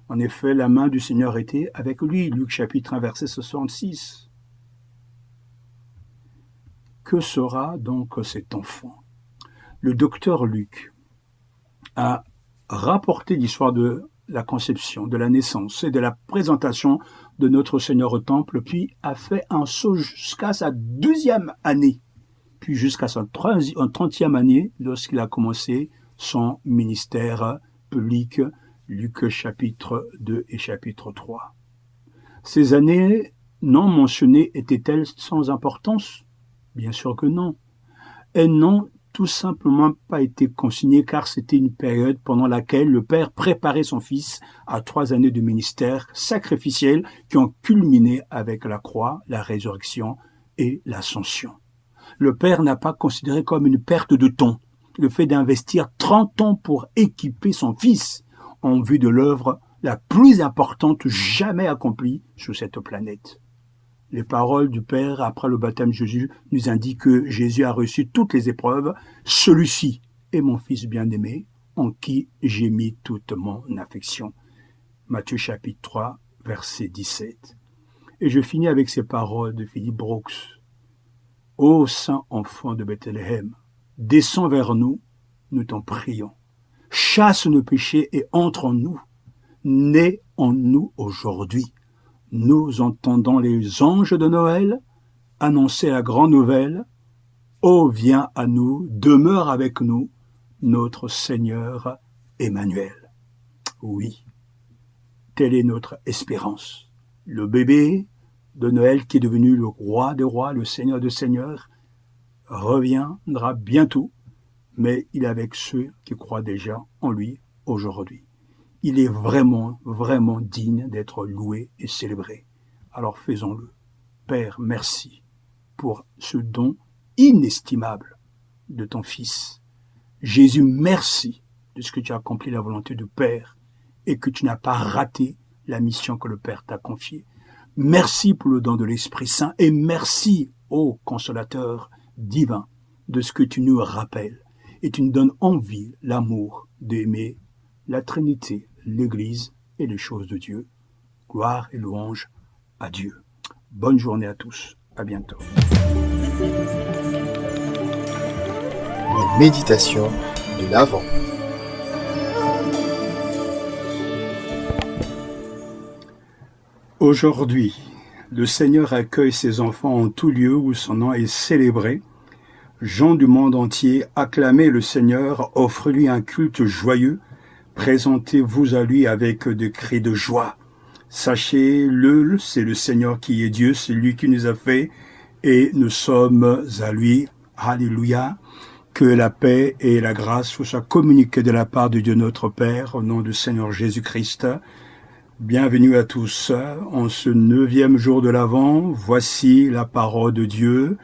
En effet, la main du Seigneur était avec lui. Luc chapitre 1, verset 66. Que sera donc cet enfant? Le docteur Luc a rapporté l'histoire de la conception, de la naissance et de la présentation de notre Seigneur au temple, puis a fait un saut jusqu'à sa 2e année, puis jusqu'à sa 30e année, lorsqu'il a commencé son ministère public, Luc chapitre 2 et chapitre 3. Ces années non mentionnées étaient-elles sans importance? Bien sûr que non. Elles n'ont tout simplement pas été consignées car c'était une période pendant laquelle le Père préparait son Fils à 3 années de ministère sacrificiel qui ont culminé avec la croix, la résurrection et l'ascension. Le Père n'a pas considéré comme une perte de temps le fait d'investir 30 ans pour équiper son Fils en vue de l'œuvre la plus importante jamais accomplie sur cette planète. Les paroles du Père après le baptême de Jésus nous indiquent que Jésus a reçu toutes les épreuves. Celui-ci est mon Fils bien-aimé, en qui j'ai mis toute mon affection. Matthieu chapitre 3, verset 17. Et je finis avec ces paroles de Philippe Brooks. Ô saint enfant de Bethléem, descends vers nous, nous t'en prions. Chasse nos péchés et entre en nous. Nais en nous aujourd'hui. Nous entendons les anges de Noël annoncer la grande nouvelle. Ô viens à nous, demeure avec nous, notre Seigneur Emmanuel. Oui, telle est notre espérance. Le bébé de Noël qui est devenu le roi des rois, le Seigneur des seigneurs, reviendra bientôt, mais il est avec ceux qui croient déjà en lui aujourd'hui. Il est vraiment, vraiment digne d'être loué et célébré. Alors faisons-le. Père, merci pour ce don inestimable de ton Fils. Jésus, merci de ce que tu as accompli la volonté du Père et que tu n'as pas raté la mission que le Père t'a confiée. Merci pour le don de l'Esprit Saint et merci, ô consolateur divin, de ce que tu nous rappelles. Et tu nous donnes envie, l'amour d'aimer la Trinité, l'Église et les choses de Dieu. Gloire et louange à Dieu. Bonne journée à tous. À bientôt. Une méditation de l'Avent. Aujourd'hui, le Seigneur accueille ses enfants en tout lieu où son nom est célébré. Gens du monde entier, acclamez le Seigneur, offrez-lui un culte joyeux. Présentez-vous à lui avec des cris de joie. Sachez-le, c'est le Seigneur qui est Dieu, c'est lui qui nous a fait et nous sommes à lui. Alléluia. Que la paix et la grâce vous soient communiquées de la part de Dieu notre Père au nom du Seigneur Jésus-Christ. Bienvenue à tous. En ce 9e jour de l'Avent, voici la parole de Dieu.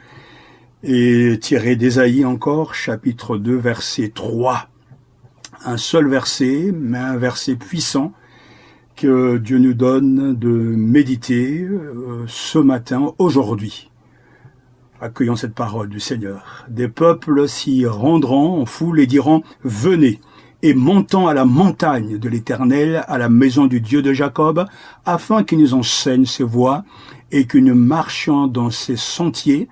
et tiré d'Ésaïe encore, chapitre 2, verset 3. Un seul verset, mais un verset puissant que Dieu nous donne de méditer ce matin, aujourd'hui. Accueillons cette parole du Seigneur. Des peuples s'y rendront en foule et diront « Venez !» et montant à la montagne de l'Éternel, à la maison du Dieu de Jacob, afin qu'il nous enseigne ses voies et que nous marchions dans ses sentiers,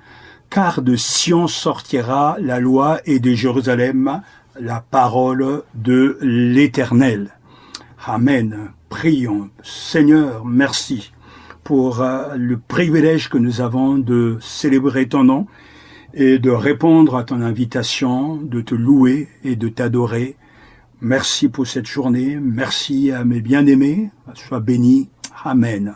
car de Sion sortira la loi et de Jérusalem la parole de l'Éternel. Amen. Prions. Seigneur, merci pour le privilège que nous avons de célébrer ton nom et de répondre à ton invitation, de te louer et de t'adorer. Merci pour cette journée. Merci à mes bien-aimés. Sois béni. Amen.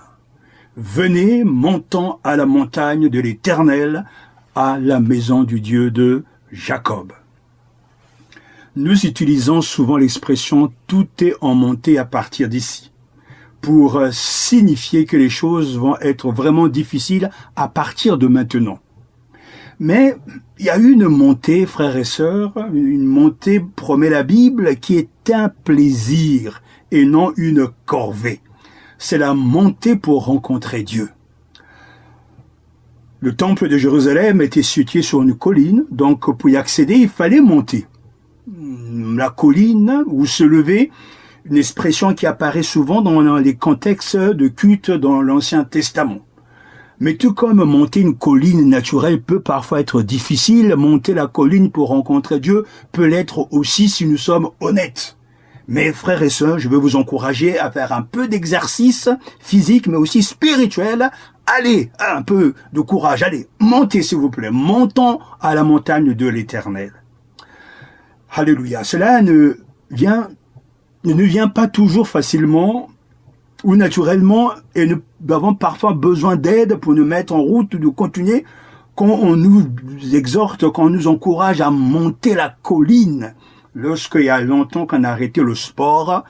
Venez, montons à la montagne de l'Éternel, à la maison du Dieu de Jacob. Nous utilisons souvent l'expression « tout est en montée à partir d'ici » pour signifier que les choses vont être vraiment difficiles à partir de maintenant. Mais il y a une montée, frères et sœurs, une montée, promet la Bible, qui est un plaisir et non une corvée. C'est la montée pour rencontrer Dieu. Le temple de Jérusalem était situé sur une colline, donc pour y accéder, il fallait monter. La colline où se lever, une expression qui apparaît souvent dans les contextes de culte dans l'Ancien Testament. Mais tout comme monter une colline naturelle peut parfois être difficile, monter la colline pour rencontrer Dieu peut l'être aussi si nous sommes honnêtes. Mais frères et sœurs, je veux vous encourager à faire un peu d'exercice physique, mais aussi spirituel. Allez, un peu de courage, allez, montez s'il vous plaît, montons à la montagne de l'Éternel. Alléluia. Cela ne vient pas toujours facilement ou naturellement, et nous avons parfois besoin d'aide pour nous mettre en route, de continuer, quand on nous exhorte, quand on nous encourage à monter la colline. Lorsqu'il y a longtemps qu'on a arrêté le sport,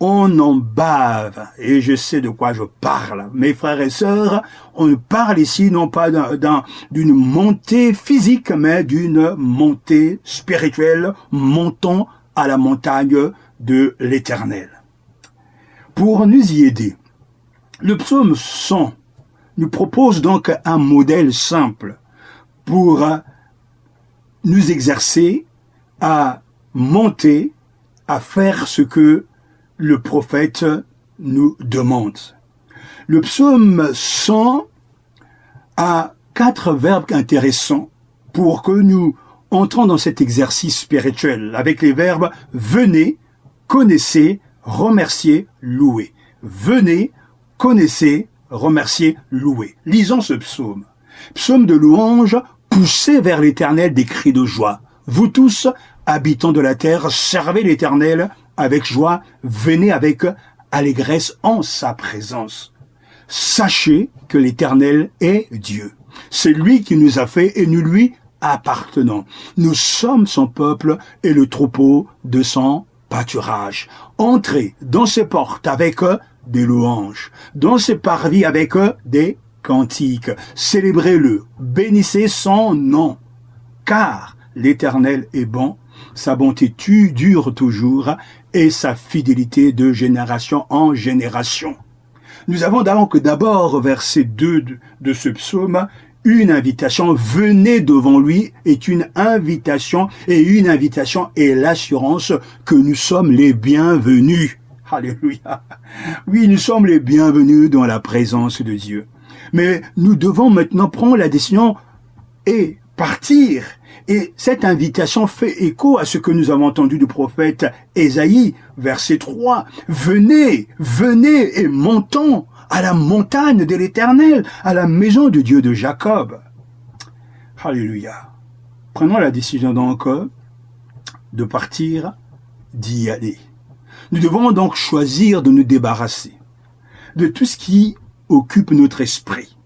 on en bave, et je sais de quoi je parle. Mes frères et sœurs, on parle ici non pas d'une montée physique, mais d'une montée spirituelle, montons à la montagne de l'Éternel. Pour nous y aider, le psaume 100 nous propose donc un modèle simple pour nous exercer à monter, à faire ce que le prophète nous demande. Le psaume 100 a 4 verbes intéressants pour que nous entrons dans cet exercice spirituel avec les verbes « venez »,« connaissez »,« remerciez »,« louez ». Venez, connaissez, remerciez, louez. Lisons ce psaume. Psaume de louange, poussez vers l'Éternel des cris de joie. Vous tous, habitants de la terre, servez l'Éternel avec joie, venez avec allégresse en sa présence. Sachez que l'Éternel est Dieu. C'est lui qui nous a fait et nous lui appartenons. Nous sommes son peuple et le troupeau de son pâturage. Entrez dans ses portes avec des louanges, dans ses parvis avec des cantiques. Célébrez-le, bénissez son nom, car l'Éternel est bon, sa bonté dure toujours, et sa fidélité de génération en génération. Nous avons donc d'abord, verset 2 de ce psaume, une invitation, venez devant lui, est une invitation, et une invitation est l'assurance que nous sommes les bienvenus. Alléluia. Oui, nous sommes les bienvenus dans la présence de Dieu. Mais nous devons maintenant prendre la décision et partir. Et cette invitation fait écho à ce que nous avons entendu du prophète Ésaïe, verset 3. Venez, venez et montons à la montagne de l'Éternel, à la maison du Dieu de Jacob. Alléluia. Prenons la décision donc de partir, d'y aller. Nous devons donc choisir de nous débarrasser de tout ce qui occupe notre esprit,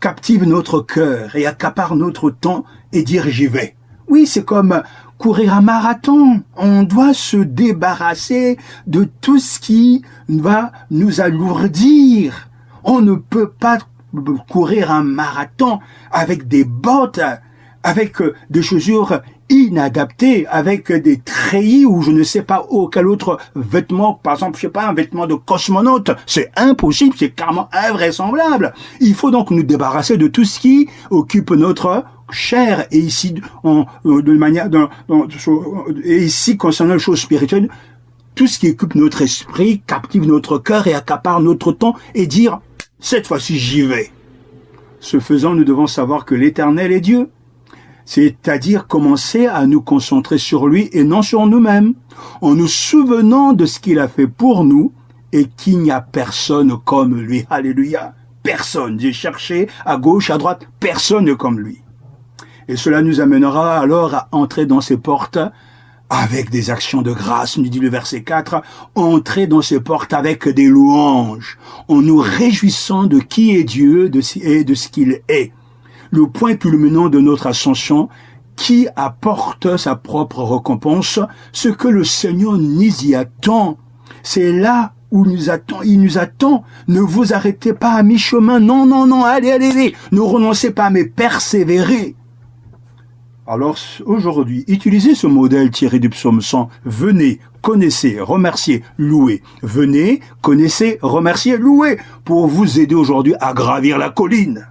captive notre cœur et accapare notre temps et dire j'y vais. Oui, c'est comme courir un marathon. On doit se débarrasser de tout ce qui va nous alourdir. On ne peut pas courir un marathon avec des bottes avec des chaussures inadaptées, avec des treillis ou je ne sais pas quel autre vêtement, par exemple, je sais pas, un vêtement de cosmonaute. C'est impossible, c'est carrément invraisemblable. Il faut donc nous débarrasser de tout ce qui occupe notre chair. Et ici, et ici, concernant les choses spirituelles, tout ce qui occupe notre esprit, captive notre cœur et accapare notre temps et dire, cette fois-ci, j'y vais. Ce faisant, nous devons savoir que l'Éternel est Dieu. C'est-à-dire commencer à nous concentrer sur lui et non sur nous-mêmes, en nous souvenant de ce qu'il a fait pour nous et qu'il n'y a personne comme lui. Alléluia. Personne. J'ai cherché à gauche, à droite, personne comme lui. Et cela nous amènera alors à entrer dans ses portes avec des actions de grâce, nous dit le verset 4, entrer dans ses portes avec des louanges, en nous réjouissant de qui est Dieu et de ce qu'il est. Le point culminant de notre ascension, qui apporte sa propre récompense, ce que le Seigneur nous y attend. C'est là où il nous attend. Ne vous arrêtez pas à mi-chemin. Non, non, non, allez. Ne renoncez pas, mais persévérez. Alors aujourd'hui, utilisez ce modèle tiré du psaume 100. Venez, connaissez, remerciez, louez. Venez, connaissez, remerciez, louez, pour vous aider aujourd'hui à gravir la colline.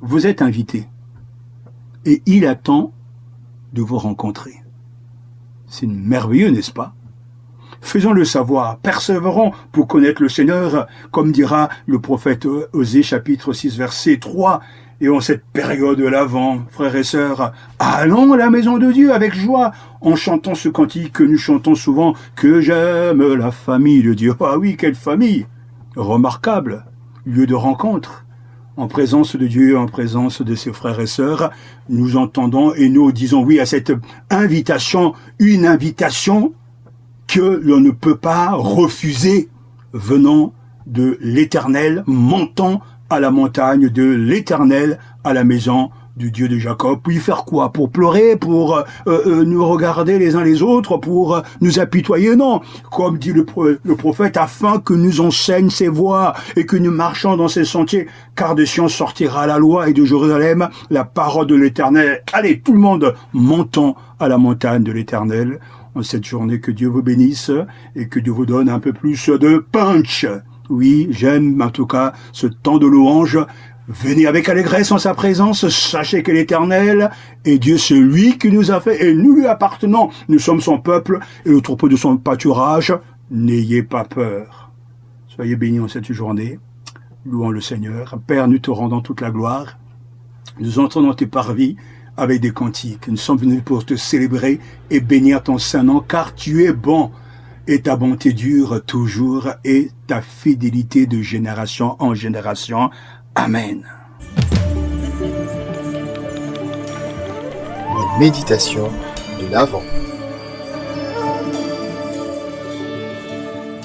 Vous êtes invité et il attend de vous rencontrer. C'est merveilleux, n'est-ce pas? Faisons-le savoir, persévérons pour connaître le Seigneur, comme dira le prophète Osée, chapitre 6, verset 3. Et en cette période de l'Avent, frères et sœurs, allons à la maison de Dieu avec joie, en chantant ce cantique que nous chantons souvent, que j'aime la famille de Dieu. Ah oui, quelle famille! Remarquable, lieu de rencontre. En présence de Dieu, en présence de ses frères et sœurs, nous entendons et nous disons oui à cette invitation, une invitation que l'on ne peut pas refuser venant de l'Éternel, montant à la montagne de l'Éternel, à la maison du Dieu de Jacob. Puis faire quoi? Pour pleurer, pour nous regarder les uns les autres, pour nous apitoyer? Non, comme dit le prophète, afin que nous enseigne ses voies et que nous marchons dans ses sentiers, car de Sion sortira la loi et de Jérusalem la parole de l'Éternel. Allez, tout le monde, montons à la montagne de l'Éternel. En cette journée, que Dieu vous bénisse et que Dieu vous donne un peu plus de punch. Oui, j'aime en tout cas ce temps de louange. Venez avec allégresse en sa présence, sachez que l'Éternel est Dieu, c'est lui qui nous a fait et nous lui appartenons. Nous sommes son peuple et le troupeau de son pâturage. N'ayez pas peur. Soyez bénis en cette journée. Louons le Seigneur. Père, nous te rendons toute la gloire. Nous entrons dans tes parvis avec des cantiques. Nous sommes venus pour te célébrer et bénir ton saint nom, car tu es bon. Et ta bonté dure toujours, et ta fidélité de génération en génération. Amen. Une méditation de l'Avent.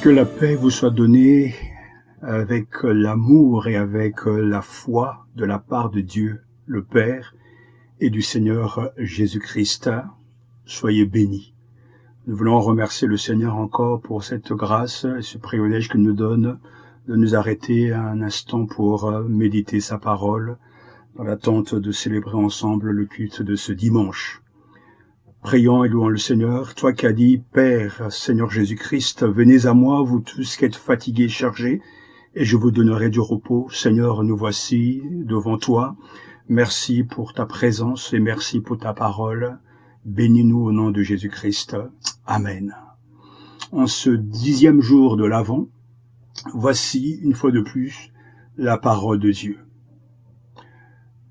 Que la paix vous soit donnée avec l'amour et avec la foi de la part de Dieu, le Père, et du Seigneur Jésus-Christ. Soyez bénis. Nous voulons remercier le Seigneur encore pour cette grâce et ce privilège qu'il nous donne de nous arrêter un instant pour méditer sa parole dans l'attente de célébrer ensemble le culte de ce dimanche. Prions et louons le Seigneur, toi qui as dit, Père, Seigneur Jésus-Christ, venez à moi, vous tous qui êtes fatigués et chargés, et je vous donnerai du repos. Seigneur, nous voici devant toi. Merci pour ta présence et merci pour ta parole. Bénis-nous au nom de Jésus-Christ. Amen. En ce 10e jour de l'Avent, voici, une fois de plus, la parole de Dieu.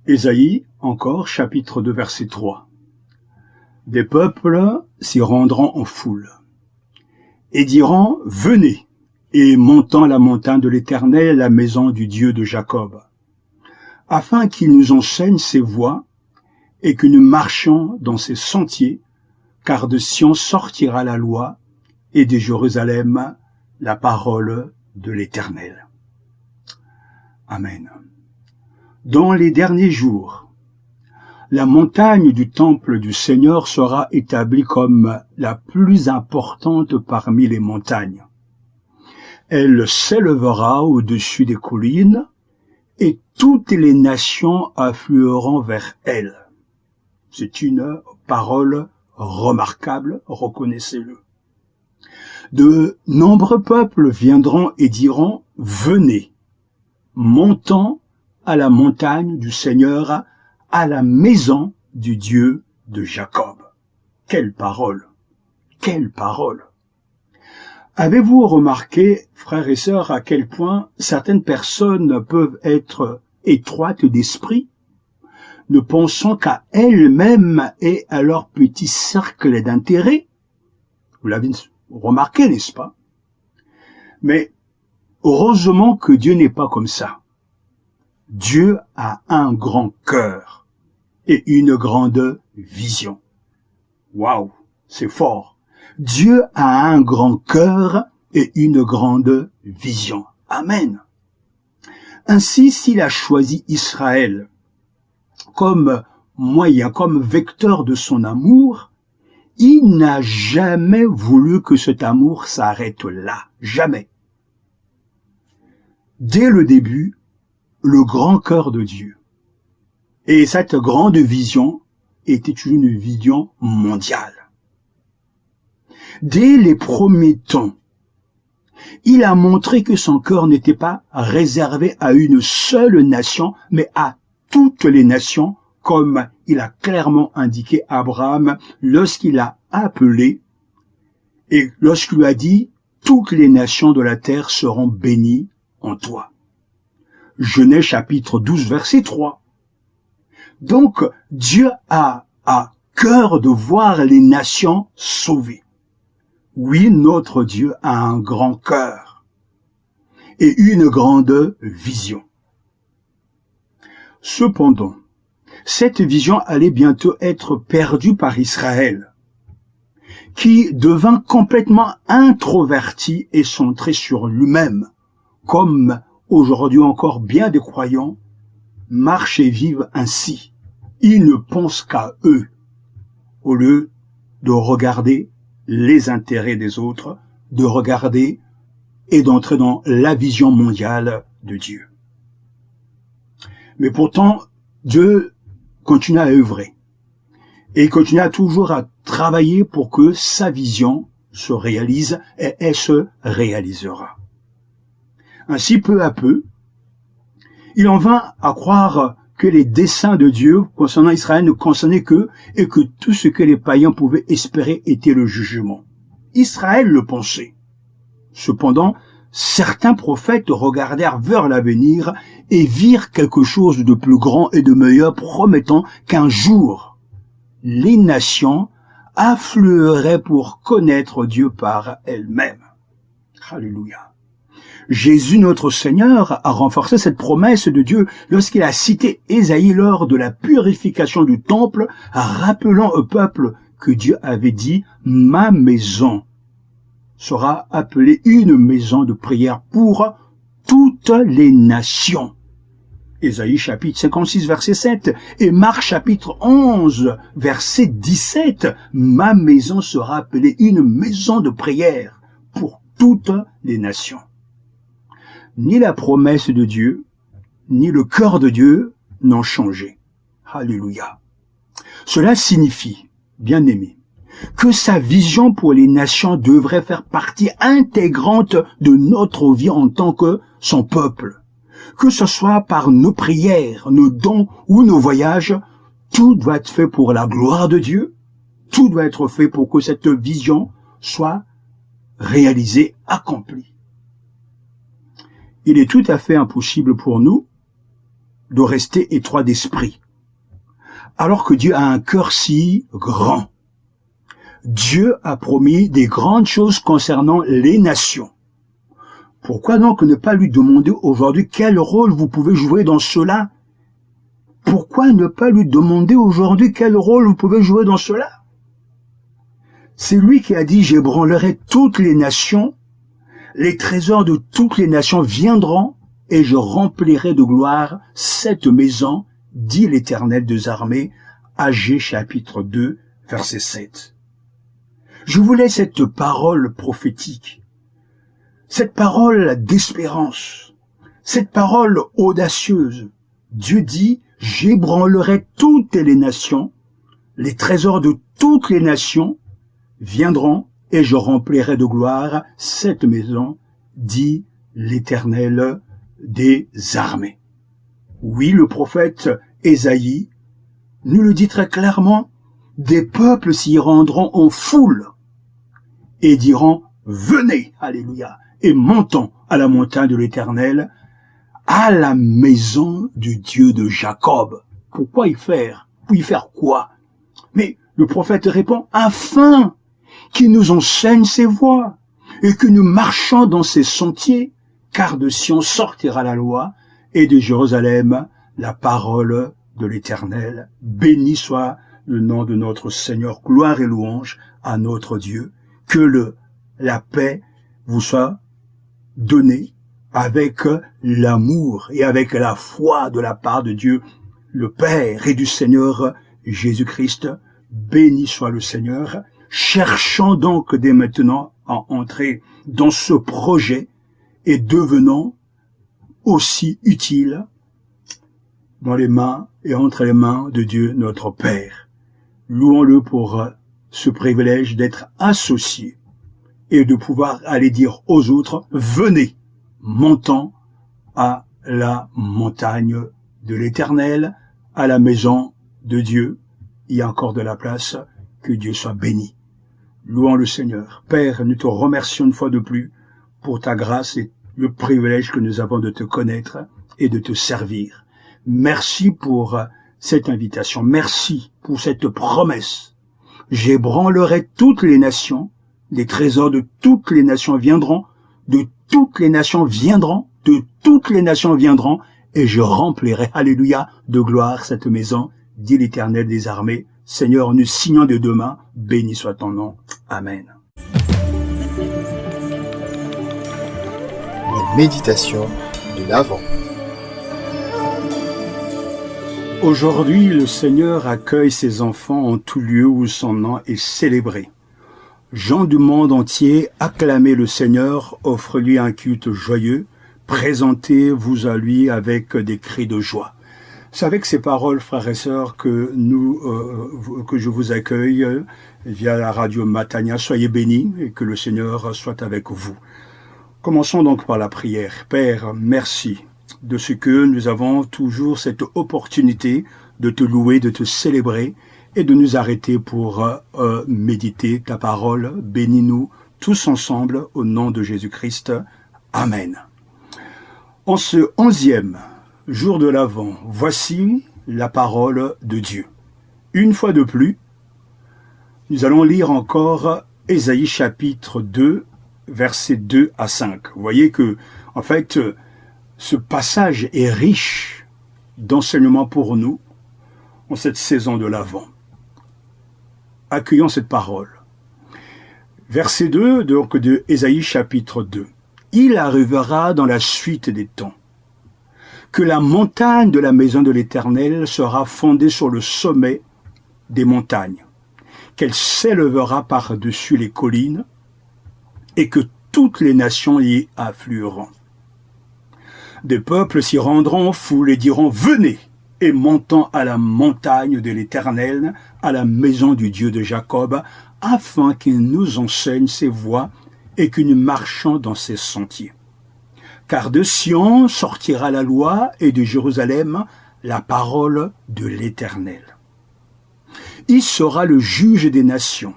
Ésaïe, encore, chapitre 2, verset 3. Des peuples s'y rendront en foule, et diront, venez, et montant la montagne de l'Éternel, la maison du Dieu de Jacob, afin qu'il nous enseigne ses voies, et que nous marchions dans ses sentiers, car de Sion sortira la loi, et de Jérusalem la parole de l'Éternel. Amen. Dans les derniers jours, la montagne du temple du Seigneur sera établie comme la plus importante parmi les montagnes. Elle s'élèvera au-dessus des collines, et toutes les nations afflueront vers elle. C'est une parole remarquable, reconnaissez-le. De nombreux peuples viendront et diront, venez, montons à la montagne du Seigneur, à la maison du Dieu de Jacob. Quelle parole! Quelle parole! Avez-vous remarqué, frères et sœurs, à quel point certaines personnes peuvent être étroites d'esprit, ne pensant qu'à elles-mêmes et à leur petit cercle d'intérêt? Vous l'avez remarqué, n'est-ce pas? Mais heureusement que Dieu n'est pas comme ça. Dieu a un grand cœur et une grande vision. Waouh, c'est fort. Dieu a un grand cœur et une grande vision. Amen. Ainsi, s'il a choisi Israël comme moyen, comme vecteur de son amour, il n'a jamais voulu que cet amour s'arrête là. Jamais. Dès le début, le grand cœur de Dieu. Et cette grande vision était une vision mondiale. Dès les premiers temps, il a montré que son cœur n'était pas réservé à une seule nation, mais à toutes les nations, comme il a clairement indiqué à Abraham lorsqu'il a appelé et lorsqu'il lui a dit « Toutes les nations de la terre seront bénies en toi ». Genèse chapitre 12, verset 3. Donc, Dieu a cœur de voir les nations sauvées. Oui, notre Dieu a un grand cœur et une grande vision. Cependant, cette vision allait bientôt être perdue par Israël, qui devint complètement introverti et centré sur lui-même, comme aujourd'hui encore bien des croyants marchent et vivent ainsi. Ils ne pensent qu'à eux, au lieu de regarder les intérêts des autres, de regarder et d'entrer dans la vision mondiale de Dieu. Mais pourtant, Dieu continue à œuvrer et il continue toujours à travailler pour que sa vision se réalise et elle se réalisera. Ainsi, peu à peu, il en vint à croire que les desseins de Dieu concernant Israël ne concernaient qu'eux et que tout ce que les païens pouvaient espérer était le jugement. Israël le pensait. Cependant, certains prophètes regardèrent vers l'avenir et virent quelque chose de plus grand et de meilleur, promettant qu'un jour, les nations afflueraient pour connaître Dieu par elles-mêmes. Alléluia. Jésus, notre Seigneur, a renforcé cette promesse de Dieu lorsqu'il a cité Ésaïe lors de la purification du temple, rappelant au peuple que Dieu avait dit « Ma maison sera appelée une maison de prière pour toutes les nations ». Ésaïe chapitre 56, verset 7 et Marc chapitre 11, verset 17, « Ma maison sera appelée une maison de prière pour toutes les nations ». Ni la promesse de Dieu, ni le cœur de Dieu n'ont changé. Alléluia. Cela signifie, bien-aimés, que sa vision pour les nations devrait faire partie intégrante de notre vie en tant que son peuple. Que ce soit par nos prières, nos dons ou nos voyages, tout doit être fait pour la gloire de Dieu. Tout doit être fait pour que cette vision soit réalisée, accomplie. Il est tout à fait impossible pour nous de rester étroits d'esprit, alors que Dieu a un cœur si grand. Dieu a promis des grandes choses concernant les nations. Pourquoi donc ne pas lui demander aujourd'hui quel rôle vous pouvez jouer dans cela? Pourquoi ne pas lui demander aujourd'hui quel rôle vous pouvez jouer dans cela? C'est lui qui a dit « J'ébranlerai toutes les nations ». Les trésors de toutes les nations viendront et je remplirai de gloire cette maison, dit l'Éternel des armées, Agée chapitre 2, verset 7. Je voulais cette parole prophétique, cette parole d'espérance, cette parole audacieuse. Dieu dit, j'ébranlerai toutes les nations les trésors de toutes les nations viendront et je remplirai de gloire cette maison, dit l'Éternel des armées. Oui, le prophète Ésaïe nous le dit très clairement, des peuples s'y rendront en foule et diront, venez, alléluia, et montons à la montagne de l'Éternel, à la maison du Dieu de Jacob. Pourquoi y faire? Pour y faire quoi? Mais le prophète répond, afin qu'il nous enseigne ses voies et que nous marchons dans ses sentiers, car de Sion sortira la loi et de Jérusalem la parole de l'Éternel. Béni soit le nom de notre Seigneur, gloire et louange à notre Dieu. Que la paix vous soit donnée avec l'amour et avec la foi de la part de Dieu, le Père et du Seigneur Jésus-Christ. Béni soit le Seigneur. Cherchons donc dès maintenant à entrer dans ce projet et devenons aussi utiles dans les mains et entre les mains de Dieu notre Père. Louons-le pour ce privilège d'être associés et de pouvoir aller dire aux autres, venez, montons à la montagne de l'Éternel, à la maison de Dieu. Il y a encore de la place, que Dieu soit béni. Louons le Seigneur. Père, nous te remercions une fois de plus pour ta grâce et le privilège que nous avons de te connaître et de te servir. Merci pour cette invitation. Merci pour cette promesse. J'ébranlerai toutes les nations. Les trésors de toutes les nations viendront. De toutes les nations viendront. De toutes les nations viendront. Et je remplirai, alléluia, de gloire cette maison, dit l'Éternel des armées. Seigneur, nous signons de demain. Béni soit ton nom. Amen. Les méditations de l'Avent. Aujourd'hui, le Seigneur accueille ses enfants en tout lieu où son nom est célébré. Gens du monde entier, acclamez le Seigneur, offrez-lui un culte joyeux, présentez-vous à lui avec des cris de joie. C'est avec ces paroles, frères et sœurs, que je vous accueille via la radio Matania. Soyez bénis et que le Seigneur soit avec vous. Commençons donc par la prière. Père, merci de ce que nous avons toujours cette opportunité de te louer, de te célébrer et de nous arrêter pour méditer ta parole. Bénis-nous tous ensemble au nom de Jésus-Christ. Amen. En ce 11e jour de l'Avent, voici la parole de Dieu. Une fois de plus, nous allons lire encore Ésaïe chapitre 2, versets 2 à 5. Vous voyez que, en fait, ce passage est riche d'enseignements pour nous en cette saison de l'Avent. Accueillons cette parole. Verset 2, donc de Ésaïe chapitre 2. Il arrivera dans la suite des temps que la montagne de la maison de l'Éternel sera fondée sur le sommet des montagnes, qu'elle s'élèvera par-dessus les collines et que toutes les nations y afflueront. Des peuples s'y rendront en foule et diront « Venez !» et montons à la montagne de l'Éternel, à la maison du Dieu de Jacob, afin qu'il nous enseigne ses voies et que nous marchions dans ses sentiers. Car de Sion sortira la loi et de Jérusalem la parole de l'Éternel. Il sera le juge des nations,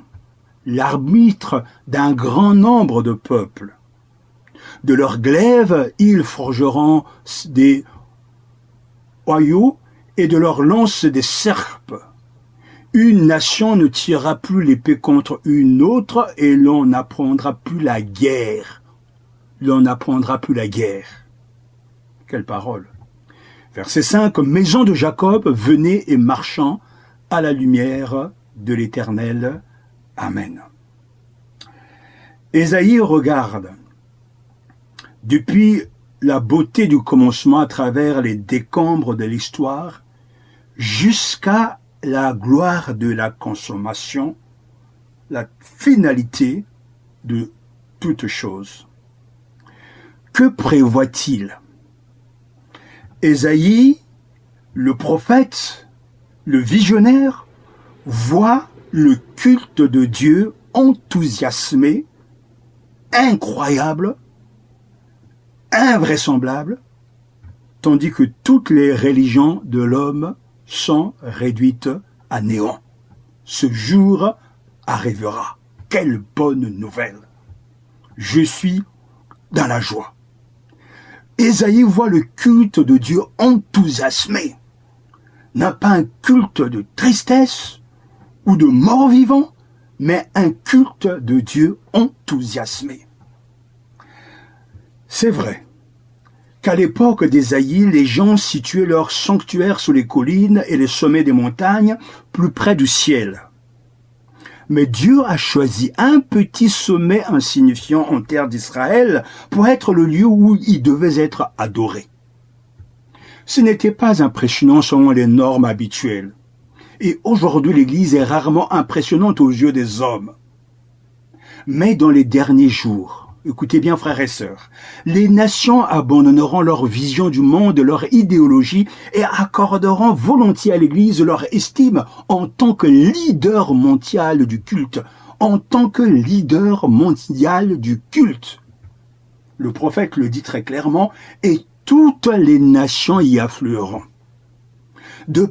l'arbitre d'un grand nombre de peuples. De leurs glaives, ils forgeront des oyaux et de leurs lances des serpes. Une nation ne tirera plus l'épée contre une autre et l'on n'apprendra plus la guerre. L'on n'apprendra plus la guerre. Quelle parole. Verset 5. Maison de Jacob, venez et marchons à la lumière de l'Éternel. Amen. Ésaïe regarde depuis la beauté du commencement à travers les décombres de l'histoire jusqu'à la gloire de la consommation, la finalité de toute chose. Que prévoit-il? Ésaïe, le prophète, le visionnaire, voit le culte de Dieu enthousiasmé, incroyable, invraisemblable, tandis que toutes les religions de l'homme sont réduites à néant. Ce jour arrivera. Quelle bonne nouvelle! Je suis dans la joie. Ésaïe voit le culte de Dieu enthousiasmé. N'a pas un culte de tristesse ou de mort-vivant, mais un culte de Dieu enthousiasmé. C'est vrai qu'à l'époque d'Ésaïe, les gens situaient leur sanctuaire sur les collines et les sommets des montagnes, plus près du ciel. Mais Dieu a choisi un petit sommet insignifiant en terre d'Israël pour être le lieu où il devait être adoré. Ce n'était pas impressionnant selon les normes habituelles. Et aujourd'hui, l'Église est rarement impressionnante aux yeux des hommes. Mais dans les derniers jours, écoutez bien frères et sœurs, les nations abandonneront leur vision du monde, leur idéologie et accorderont volontiers à l'Église leur estime en tant que leader mondial du culte. En tant que leader mondial du culte. Le prophète le dit très clairement, et toutes les nations y afflueront. Des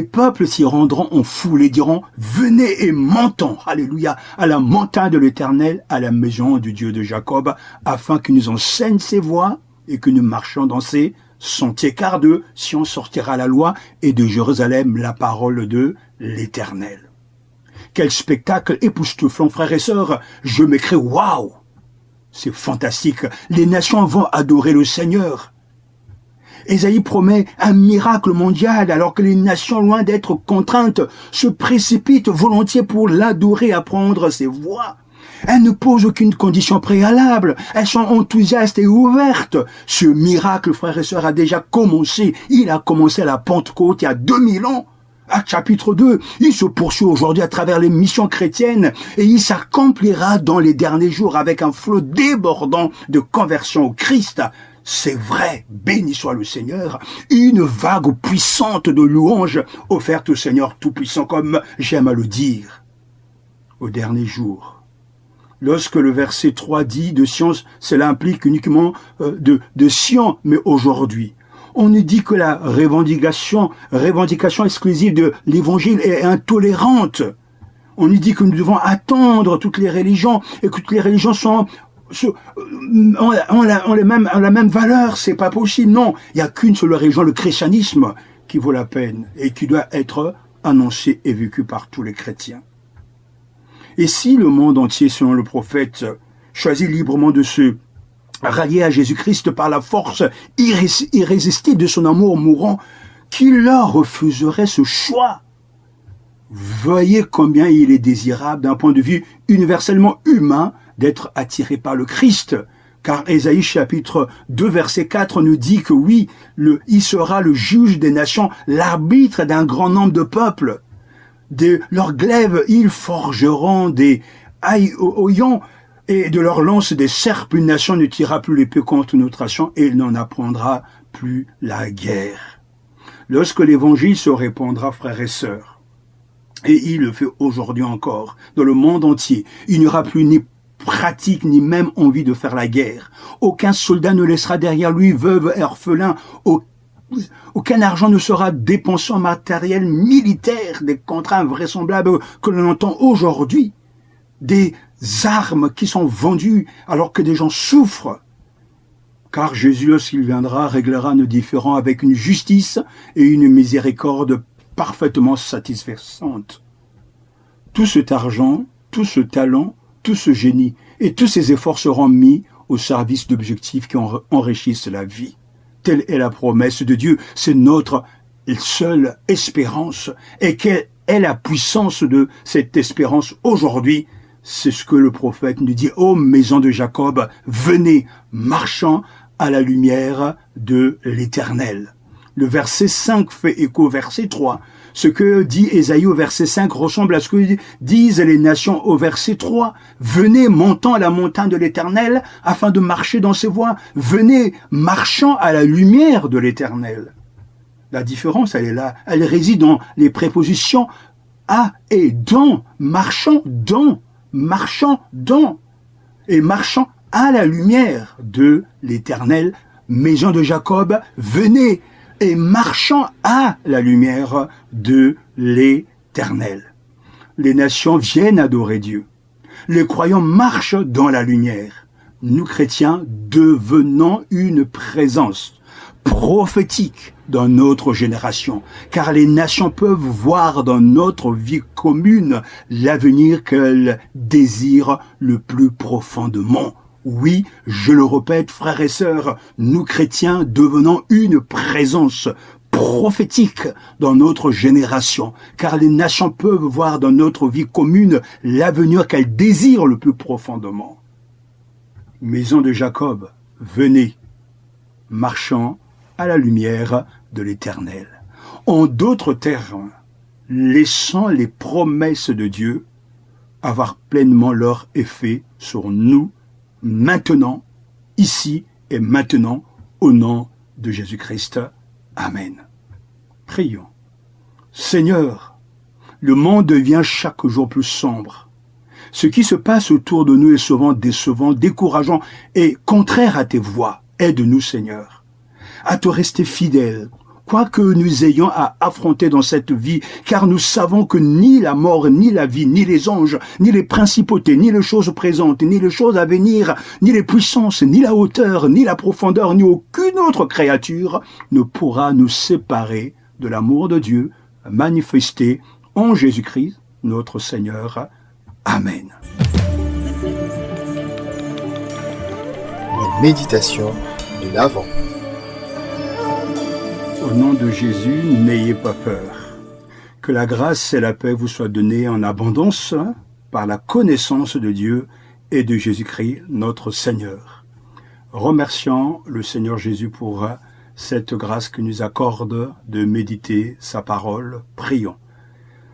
peuples s'y rendront en foule et diront « Venez et montons, alléluia, à la montagne de l'Éternel, à la maison du Dieu de Jacob, afin qu'il nous enseigne ses voies et que nous marchions dans ses sentiers. Car de Sion sortira la loi et de Jérusalem la parole de l'Éternel. » Quel spectacle époustouflant, frères et sœurs. Je m'écris « Waouh !» C'est fantastique. Les nations vont adorer le Seigneur. Ésaïe promet un miracle mondial alors que les nations, loin d'être contraintes, se précipitent volontiers pour l'adorer, apprendre ses voies. Elles ne posent aucune condition préalable. Elles sont enthousiastes et ouvertes. Ce miracle, frères et sœurs, a déjà commencé. Il a commencé à la Pentecôte il y a 2000 ans. Acte chapitre 2, il se poursuit aujourd'hui à travers les missions chrétiennes et il s'accomplira dans les derniers jours avec un flot débordant de conversion au Christ. C'est vrai, béni soit le Seigneur, une vague puissante de louanges offerte au Seigneur Tout-Puissant, comme j'aime à le dire. Au dernier jour, lorsque le verset 3 dit de Sion, cela implique uniquement de Sion, mais aujourd'hui. On nous dit que la revendication exclusive de l'Évangile est intolérante. On nous dit que nous devons attendre toutes les religions et que toutes les religions ont la même valeur. C'est pas possible. Non, il n'y a qu'une seule religion, le christianisme, qui vaut la peine et qui doit être annoncé et vécu par tous les chrétiens. Et si le monde entier, selon le prophète, choisit librement de se rallier à Jésus-Christ par la force irrésistible de son amour mourant, qui leur refuserait ce choix? Voyez combien il est désirable d'un point de vue universellement humain d'être attiré par le Christ, car Ésaïe chapitre 2 verset 4 nous dit que oui, il sera le juge des nations, l'arbitre d'un grand nombre de peuples. De leurs glaives, ils forgeront des haillons, et de leur lance des serpes, une nation ne tirera plus l'épée contre une autre nation et il n'en apprendra plus la guerre. Lorsque l'évangile se répandra, frères et sœurs, et il le fait aujourd'hui encore, dans le monde entier, il n'y aura plus ni pratique ni même envie de faire la guerre. Aucun soldat ne laissera derrière lui veuve et orphelin. Aucun argent ne sera dépensé en matériel militaire, des contrats invraisemblables que l'on entend aujourd'hui. Des armes qui sont vendues alors que des gens souffrent. Car Jésus, lorsqu'il viendra, réglera nos différends avec une justice et une miséricorde parfaitement satisfaisante. Tout cet argent, tout ce talent, tout ce génie et tous ces efforts seront mis au service d'objectifs qui enrichissent la vie. Telle est la promesse de Dieu, c'est notre seule espérance. Et quelle est la puissance de cette espérance aujourd'hui? C'est ce que le prophète nous dit, ô maison de Jacob, venez, marchant à la lumière de l'Éternel. Le verset 5 fait écho au verset 3. Ce que dit Ésaïe au verset 5 ressemble à ce que disent les nations au verset 3. Venez, montons à la montagne de l'Éternel afin de marcher dans ses voies. Venez, marchant à la lumière de l'Éternel. La différence, elle est là. Elle réside dans les prépositions à et dans, marchant dans, et marchant à la lumière de l'Éternel. Maison de Jacob, venez, et marchant à la lumière de l'Éternel. Les nations viennent adorer Dieu. Les croyants marchent dans la lumière. Nous, chrétiens, devenons une présence prophétique dans notre génération, car les nations peuvent voir dans notre vie commune l'avenir qu'elles désirent le plus profondément. Oui, je le répète, frères et sœurs, nous chrétiens devenons une présence prophétique dans notre génération, car les nations peuvent voir dans notre vie commune l'avenir qu'elles désirent le plus profondément. Maison de Jacob, venez, marchant à la lumière de l'Éternel. En d'autres termes, laissons les promesses de Dieu avoir pleinement leur effet sur nous, maintenant, ici et maintenant, au nom de Jésus-Christ. Amen. Prions. Seigneur, le monde devient chaque jour plus sombre. Ce qui se passe autour de nous est souvent décevant, décourageant et contraire à tes voies. Aide-nous, Seigneur, à te rester fidèle, quoi que nous ayons à affronter dans cette vie, car nous savons que ni la mort, ni la vie, ni les anges, ni les principautés, ni les choses présentes, ni les choses à venir, ni les puissances, ni la hauteur, ni la profondeur, ni aucune autre créature ne pourra nous séparer de l'amour de Dieu manifesté en Jésus-Christ, notre Seigneur. Amen. Une méditation de l'Avent. Au nom de Jésus, n'ayez pas peur. Que la grâce et la paix vous soient données en abondance par la connaissance de Dieu et de Jésus-Christ, notre Seigneur. Remercions le Seigneur Jésus pour cette grâce qu'il nous accorde de méditer sa parole. Prions.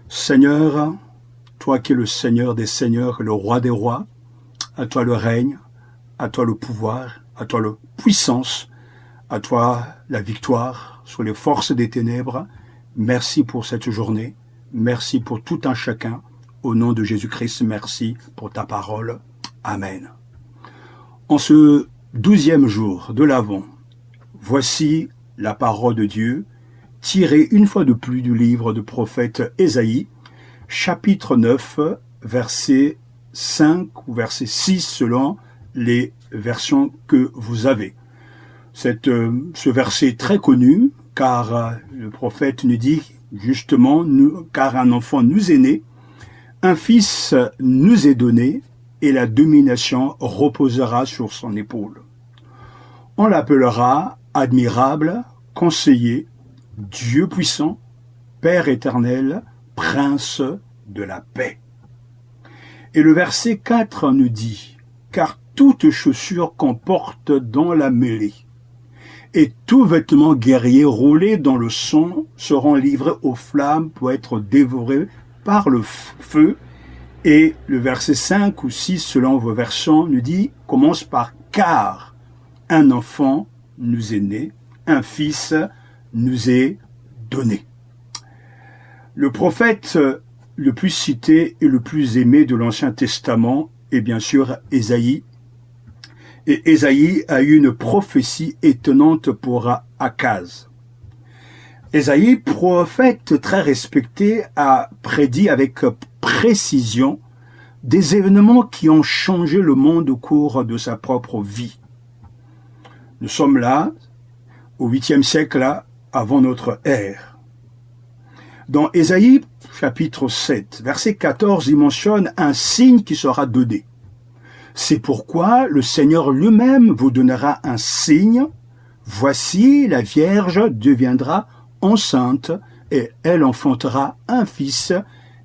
Seigneur, toi qui es le Seigneur des Seigneurs, le Roi des Rois, à toi le règne, à toi le pouvoir, à toi la puissance, à toi la victoire sur les forces des ténèbres. Merci pour cette journée. Merci pour tout un chacun. Au nom de Jésus-Christ, merci pour ta parole. Amen. En ce 12e jour de l'Avent, voici la parole de Dieu, tirée une fois de plus du livre du prophète Ésaïe, chapitre 9, verset 5 ou verset 6 selon les versions que vous avez. Ce verset très connu, car le prophète nous dit justement, car un enfant nous est né, un fils nous est donné, et la domination reposera sur son épaule. On l'appellera admirable, conseiller, Dieu puissant, Père éternel, Prince de la paix. Et le verset 4 nous dit, car toute chaussure qu'on porte dans la mêlée, et tout vêtement guerrier roulé dans le sang seront livrés aux flammes pour être dévorés par le feu. Et le verset 5 ou 6, selon vos versions, nous dit, commence par « car un enfant nous est né, un fils nous est donné ». Le prophète le plus cité et le plus aimé de l'Ancien Testament est bien sûr Ésaïe. Et Ésaïe a eu une prophétie étonnante pour Akaz. Ésaïe, prophète très respecté, a prédit avec précision des événements qui ont changé le monde au cours de sa propre vie. Nous sommes là, au 8e siècle avant notre ère. Dans Ésaïe, chapitre 7, verset 14, il mentionne un signe qui sera donné. C'est pourquoi le Seigneur lui-même vous donnera un signe. Voici, la Vierge deviendra enceinte et elle enfantera un fils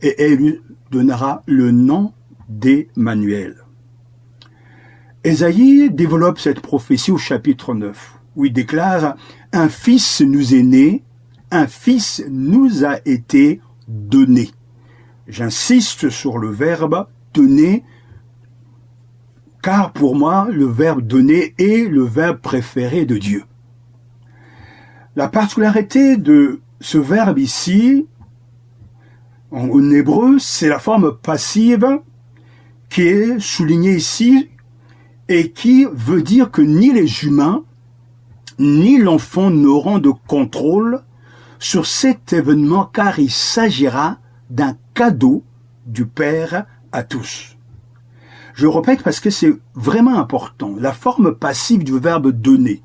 et elle lui donnera le nom d'Emmanuel. Ésaïe développe cette prophétie au chapitre 9, où il déclare « Un fils nous est né, un fils nous a été donné ». J'insiste sur le verbe « donner », car pour moi, le verbe « donner » est le verbe préféré de Dieu. La particularité de ce verbe ici, En hébreu, c'est la forme passive qui est soulignée ici et qui veut dire que ni les humains, ni l'enfant n'auront de contrôle sur cet événement car il s'agira d'un cadeau du Père à tous. Je répète parce que c'est vraiment important. La forme passive du verbe donner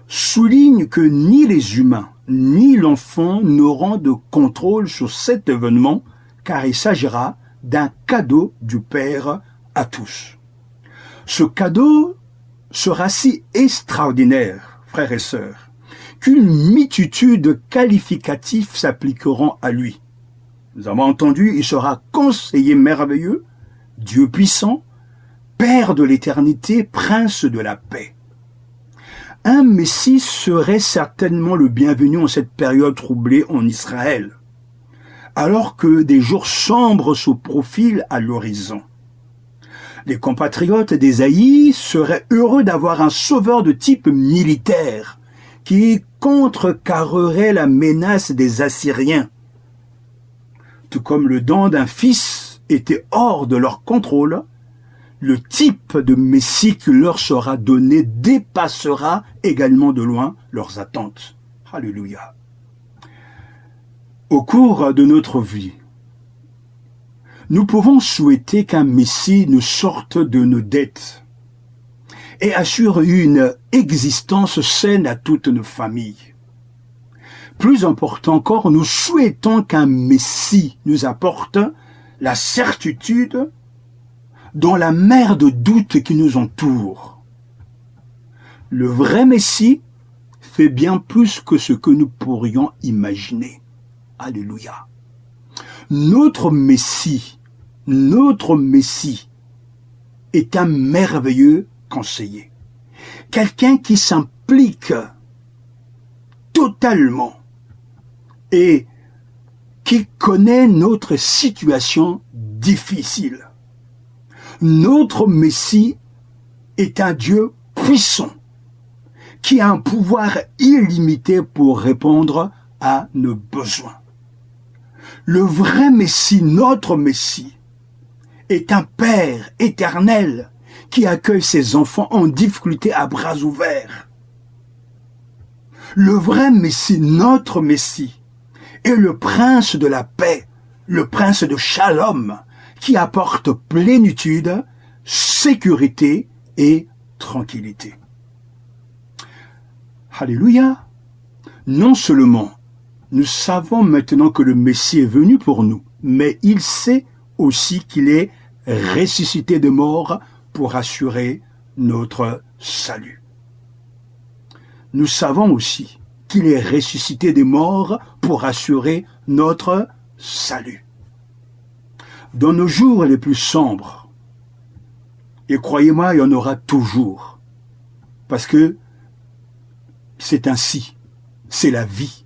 souligne que ni les humains, ni l'enfant n'auront de contrôle sur cet événement car il s'agira d'un cadeau du Père à tous. Ce cadeau sera si extraordinaire, frères et sœurs, qu'une multitude de qualificatifs s'appliqueront à lui. Nous avons entendu, il sera conseiller merveilleux, Dieu puissant, Père de l'éternité, Prince de la paix. Un Messie serait certainement le bienvenu en cette période troublée en Israël, alors que des jours sombres se profilent à l'horizon. Les compatriotes d'Ésaïe seraient heureux d'avoir un sauveur de type militaire qui contrecarrerait la menace des Assyriens. Tout comme le don d'un fils était hors de leur contrôle, le type de Messie qui leur sera donné dépassera également de loin leurs attentes. Alléluia. Au cours de notre vie, nous pouvons souhaiter qu'un Messie nous sorte de nos dettes et assure une existence saine à toutes nos familles. Plus important encore, nous souhaitons qu'un Messie nous apporte la certitude dans la mer de doute qui nous entoure. Le vrai Messie fait bien plus que ce que nous pourrions imaginer. Alléluia. Notre Messie est un merveilleux conseiller. Quelqu'un qui s'implique totalement et qui connaît notre situation difficile. Notre Messie est un Dieu puissant qui a un pouvoir illimité pour répondre à nos besoins. Le vrai Messie, notre Messie, est un Père éternel qui accueille ses enfants en difficulté à bras ouverts. Le vrai Messie, notre Messie, est le Prince de la paix, le Prince de Shalom, qui apporte plénitude, sécurité et tranquillité. Alléluia! Non seulement nous savons maintenant que le Messie est venu pour nous, mais il sait aussi qu'il est ressuscité de mort pour assurer notre salut. Nous savons aussi qu'il est ressuscité des morts pour assurer notre salut. Dans nos jours les plus sombres, et croyez-moi, il y en aura toujours, parce que c'est ainsi, c'est la vie.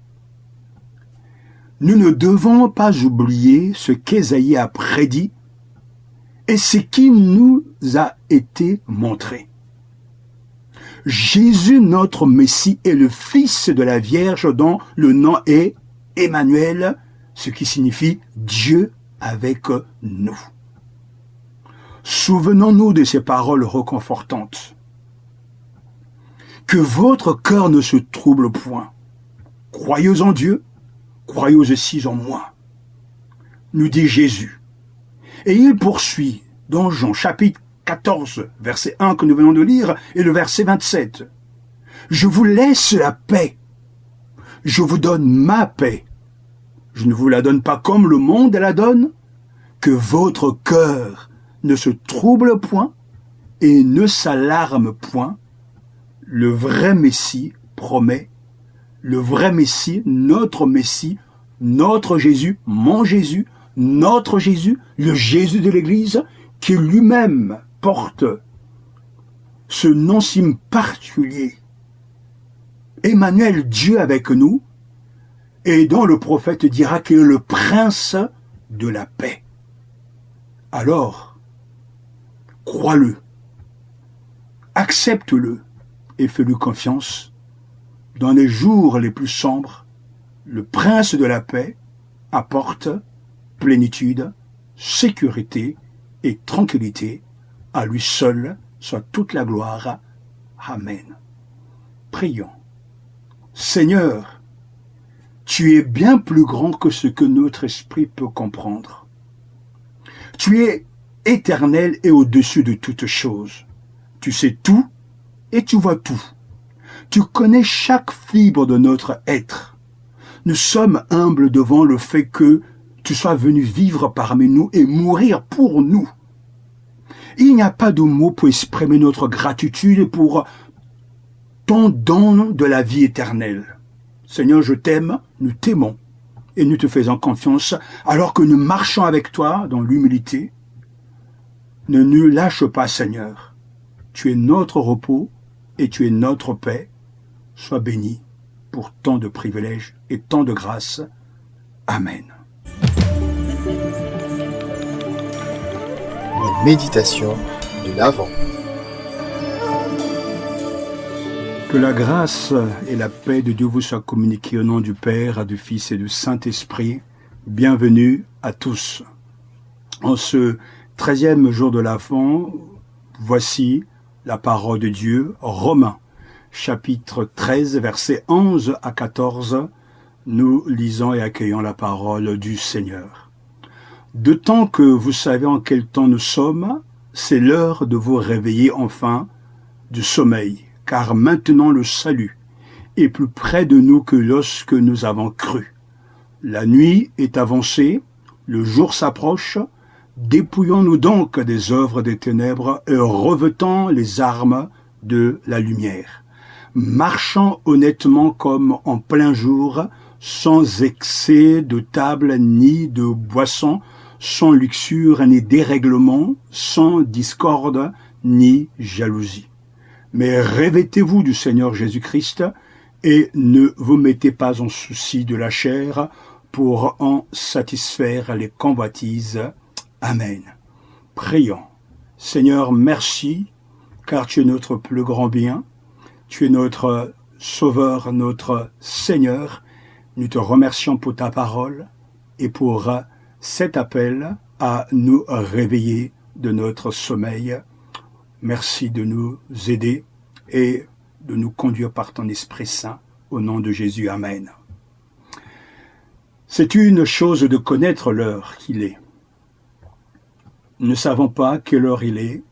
Nous ne devons pas oublier ce qu'Ésaïe a prédit et ce qui nous a été montré. Jésus, notre Messie, est le Fils de la Vierge dont le nom est Emmanuel, ce qui signifie Dieu avec nous. Souvenons-nous de ces paroles réconfortantes. Que votre cœur ne se trouble point. Croyez en Dieu, croyez aussi en moi, nous dit Jésus. Et il poursuit dans Jean chapitre 14, verset 1 que nous venons de lire, et le verset 27. Je vous laisse la paix, je vous donne ma paix. Je ne vous la donne pas comme le monde la donne, que votre cœur ne se trouble point et ne s'alarme point. Le vrai Messie promet, le vrai Messie, notre Jésus, mon Jésus, notre Jésus, le Jésus de l'Église, qui lui-même porte ce nom si particulier. Emmanuel, Dieu avec nous, et dont le prophète dira qu'il est le prince de la paix. Alors, crois-le, accepte-le et fais-lui confiance. Dans les jours les plus sombres, le prince de la paix apporte plénitude, sécurité et tranquillité. À lui seul soit toute la gloire. Amen. Prions. Seigneur, tu es bien plus grand que ce que notre esprit peut comprendre. Tu es éternel et au-dessus de toutes choses. Tu sais tout et tu vois tout. Tu connais chaque fibre de notre être. Nous sommes humbles devant le fait que tu sois venu vivre parmi nous et mourir pour nous. Il n'y a pas de mots pour exprimer notre gratitude pour ton don de la vie éternelle. Seigneur, je t'aime, nous t'aimons et nous te faisons confiance alors que nous marchons avec toi dans l'humilité. Ne nous lâche pas, Seigneur. Tu es notre repos et tu es notre paix. Sois béni pour tant de privilèges et tant de grâces. Amen. Une méditation de l'Avent. Que la grâce et la paix de Dieu vous soient communiquées au nom du Père, du Fils et du Saint-Esprit. Bienvenue à tous. En ce 13e jour de l'Avent, voici la parole de Dieu, Romains, chapitre 13, versets 11 à 14. Nous lisons et accueillons la parole du Seigneur. De temps que vous savez en quel temps nous sommes, c'est l'heure de vous réveiller enfin du sommeil, car maintenant le salut est plus près de nous que lorsque nous avons cru. La nuit est avancée, le jour s'approche, dépouillons-nous donc des œuvres des ténèbres et revêtons les armes de la lumière. Marchons honnêtement comme en plein jour, sans excès de table ni de boisson, sans luxure ni dérèglement, sans discorde ni jalousie. Mais revêtez-vous du Seigneur Jésus-Christ et ne vous mettez pas en souci de la chair pour en satisfaire les convoitises. Amen. Prions. Seigneur, merci, car tu es notre plus grand bien. Tu es notre Sauveur, notre Seigneur. Nous te remercions pour ta parole et pour cet appel à nous réveiller de notre sommeil. Merci de nous aider et de nous conduire par ton Esprit Saint. Au nom de Jésus, Amen. C'est une chose de connaître l'heure qu'il est. Nous ne savons pas quelle heure il est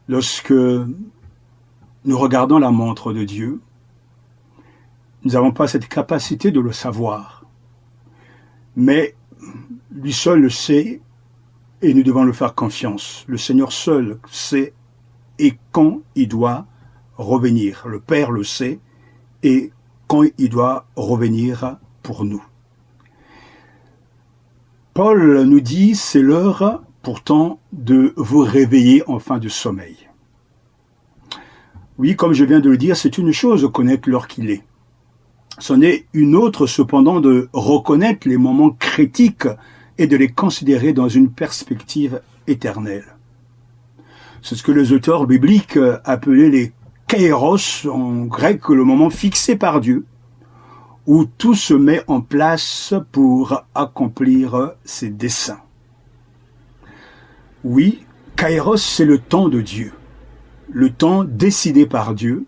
lorsque nous regardons la montre de Dieu. Nous n'avons pas cette capacité de le savoir. Mais lui seul le sait et nous devons le faire confiance. Le Seigneur seul sait et quand il doit revenir. Le Père le sait et quand il doit revenir pour nous. Paul nous dit, c'est l'heure pourtant de vous réveiller en fin de sommeil. Oui, comme je viens de le dire, c'est une chose de connaître l'heure qu'il est. C'en est une autre cependant de reconnaître les moments critiques et de les considérer dans une perspective éternelle. C'est ce que les auteurs bibliques appelaient les kairos, en grec le moment fixé par Dieu, où tout se met en place pour accomplir ses desseins. Oui, kairos, c'est le temps de Dieu, le temps décidé par Dieu,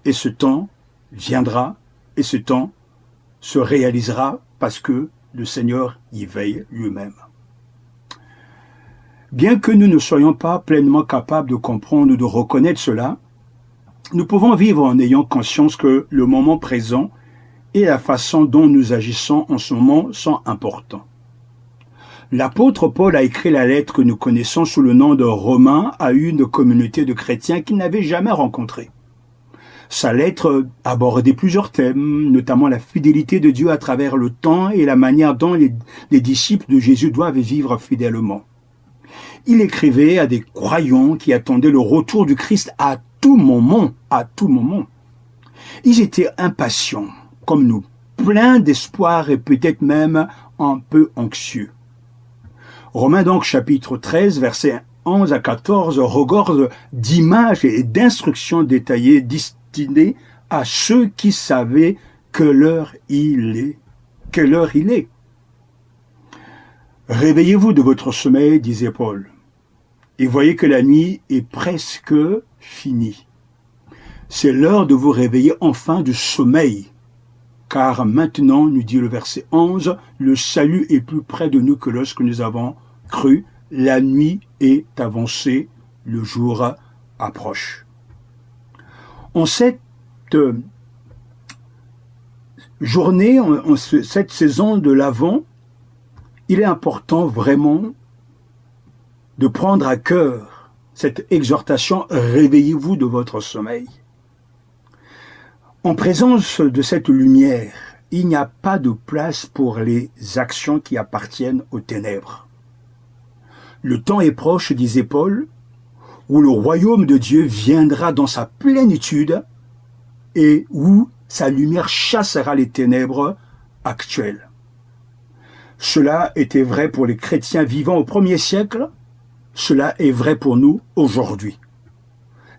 et ce temps viendra, et ce temps se réalisera parce que le Seigneur y veille lui-même. Bien que nous ne soyons pas pleinement capables de comprendre ou de reconnaître cela, nous pouvons vivre en ayant conscience que le moment présent et la façon dont nous agissons en ce moment sont importants. L'apôtre Paul a écrit la lettre que nous connaissons sous le nom de Romains à une communauté de chrétiens qu'il n'avait jamais rencontrée. Sa lettre abordait plusieurs thèmes, notamment la fidélité de Dieu à travers le temps et la manière dont les disciples de Jésus doivent vivre fidèlement. Il écrivait à des croyants qui attendaient le retour du Christ à tout moment, à tout moment. Ils étaient impatients, comme nous, pleins d'espoir et peut-être même un peu anxieux. Romains donc chapitre 13, versets 11 à 14 regorge d'images et d'instructions détaillées destinées à ceux qui savaient quelle heure il est. Quelle heure il est. Réveillez-vous de votre sommeil, disait Paul, et voyez que la nuit est presque finie. C'est l'heure de vous réveiller enfin du sommeil, car maintenant, nous dit le verset 11, le salut est plus près de nous que lorsque nous avons cru, la nuit est avancée, le jour approche. En cette journée, en cette saison de l'Avent, il est important vraiment de prendre à cœur cette exhortation « Réveillez-vous de votre sommeil ». En présence de cette lumière, il n'y a pas de place pour les actions qui appartiennent aux ténèbres. Le temps est proche, disait Paul, où le royaume de Dieu viendra dans sa plénitude et où sa lumière chassera les ténèbres actuelles. Cela était vrai pour les chrétiens vivant au 1er siècle, cela est vrai pour nous aujourd'hui.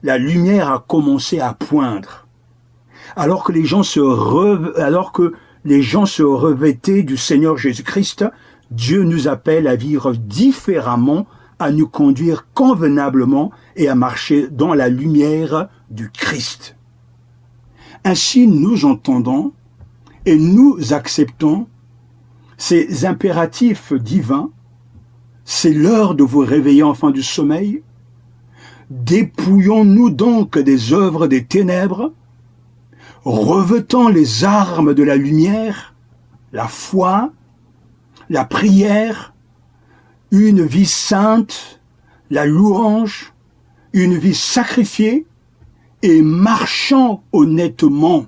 La lumière a commencé à poindre. Alors que les gens se revêtaient du Seigneur Jésus-Christ, Dieu nous appelle à vivre différemment, à nous conduire convenablement et à marcher dans la lumière du Christ. Ainsi, nous entendons et nous acceptons ces impératifs divins. C'est l'heure de vous réveiller enfin du sommeil. Dépouillons-nous donc des œuvres des ténèbres, revêtons les armes de la lumière, la foi, la prière, une vie sainte, la louange, une vie sacrifiée, et marchant honnêtement,